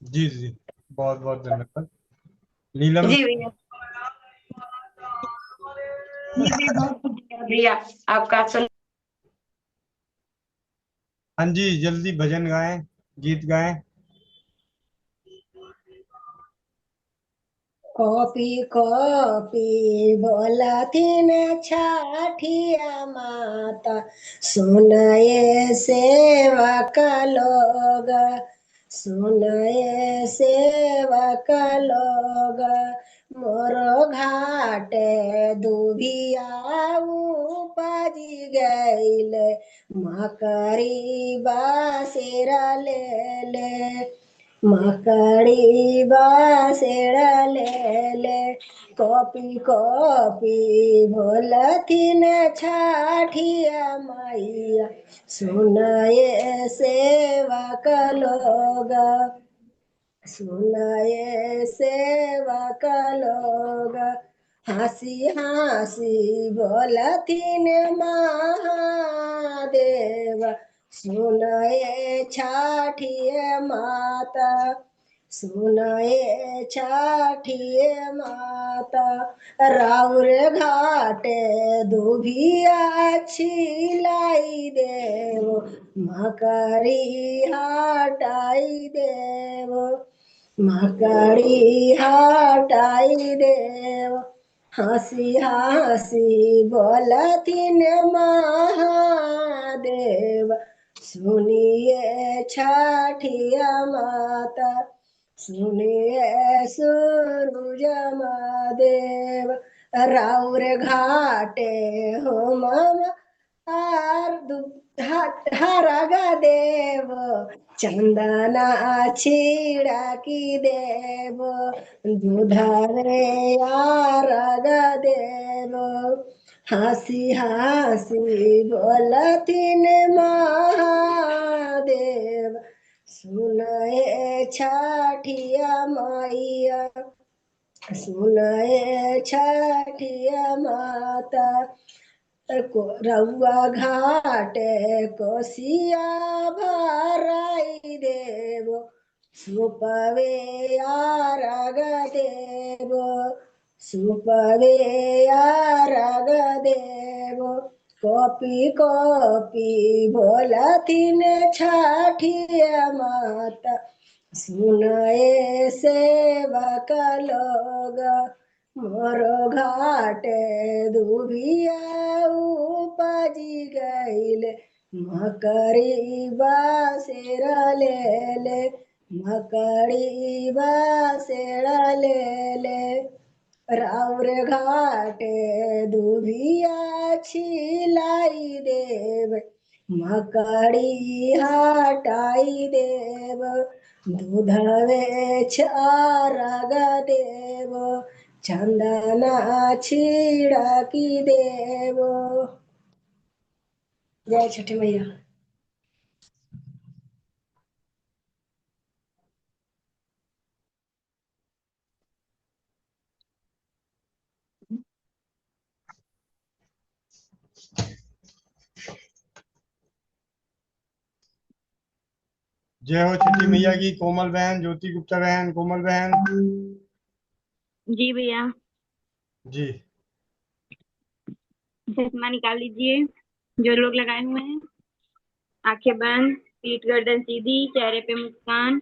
जी जी, बहुत बहुत धन्यवाद नीलम। जी भैया, जी जी, बहुत शुक्रिया भैया आपका। हाँ जी, जल्दी भजन गाएं, गीत गाएं। कॉपी कॉपी बोलथिन छाठिया माता, सुनये सेवक लोग, सुनये सेवक लोग, मोरो घाटे दुभिया उपजी गईल, मकरी बासिरा ले ले, मकड़ी बासेड़ा ले ले, कॉपी कॉपी बोलथिन छाठिया मैया, सुनये सेवक लोग, सुनये सेवक लोग, हंसी हंसी बोलथिन महादेव, सुनये छाठिए माता, सुनये छाठिए माता, राउर घाटे दुभिया छिलाई देव, मकरी हटाई देव, मकड़ी हटाई देव, हंसी हंसी बोलथिन महादेव, सुनिए छाठिया माता, सुनिए सूरज महादेव, राउर घाटे हो मामा हरग देव, चंदना छिड़ा की देव, दूधरे आरग देव, हंसी हंसी बोलथिन महादेव, सुनये छाठिया मैया, सुनये छाठिया माता, रउआ घाटे कोसिया भराई देव, सुपवे आरग देव, सुपवे आरग देव, कॉपी कॉपी बोलथिन छाठिया माता, सुनये सेवक लोग, मोरो घाटे दुभिया उपजी गईल, मकड़ी बासेरा ले ले, मकड़ी बासेरा ले ले, राउर घाटे दुभिया छिलाई देव, मकड़ी हटाई देव, दूधवे छारग देव, चंदना छिड़ा की देव। जय छठी मैया। जय हो छठी मैया की। कोमल बहन, ज्योति गुप्ता बहन, कोमल बहन। जी भैया, जी चश्मा निकाल लीजिए जो लोग लगाए हुए हैं, आंखें बंद, पीठ गर्दन सीधी, चेहरे पे मुस्कान।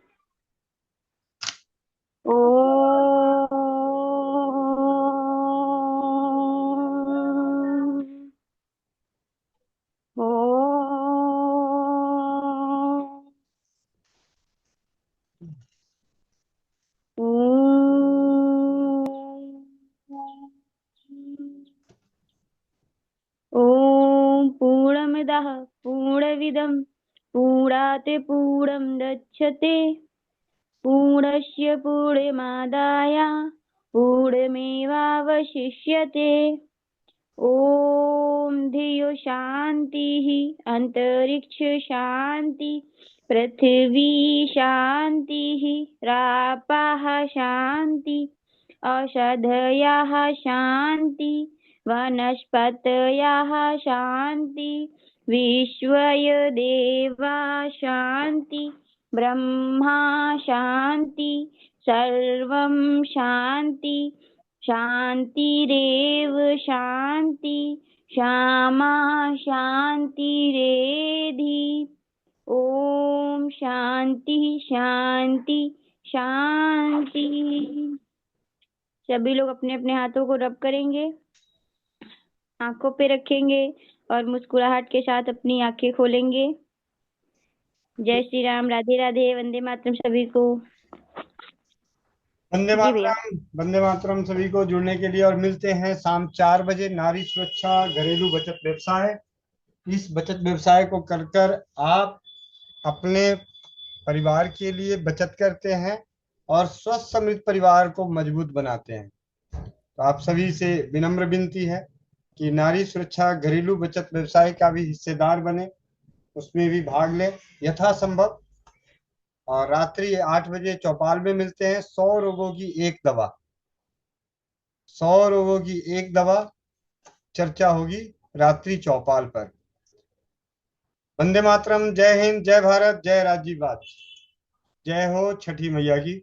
ओ पूर्णमिदं पूर्णात् पूर्णमुदच्यते पूर्णस्य पूर्णमादाय पूर्णमेवावशिष्यते। ओम धियो शांति अंतरिक्ष शांति पृथ्वी शांति रापाः शांति औषधयः शांति वनस्पतयः शांति विश्वय देवा शांति ब्रह्मा शांति सर्वं शांति शांतिरेव शांति श्यामा शांतिरेधि। ओम शांति शांति शांति। सभी लोग अपने अपने हाथों को रब करेंगे, आंखों पे रखेंगे और मुस्कुराहट के साथ अपनी आंखें खोलेंगे। जय श्री राम, राधे राधे, वंदे मातरम सभी को। वंदे जी भैया। मातरम, वंदे मातरम सभी को जुड़ने के लिए। और मिलते हैं शाम 4 बजे नारी सुरक्षा घरेलू बचत व्यवसाय। इस बचत व्यवसाय को कर आप अपने परिवार के लिए बचत करते हैं और स्वस्थ समृद्ध परिवार को मजबूत बनाते हैं। तो आप सभी से विनम्र विनती है कि नारी सुरक्षा घरेलू बचत व्यवसाय का भी हिस्सेदार बने, उसमें भी भाग लें यथासंभव। और रात्रि 8 बजे चौपाल में मिलते हैं। 100 रोगों की एक दवा, 100 रोगों की एक दवा चर्चा होगी रात्रि चौपाल पर। वंदे मातरम, जय हिंद, जय भारत, जय राजीव, जय हो छठी मैया की।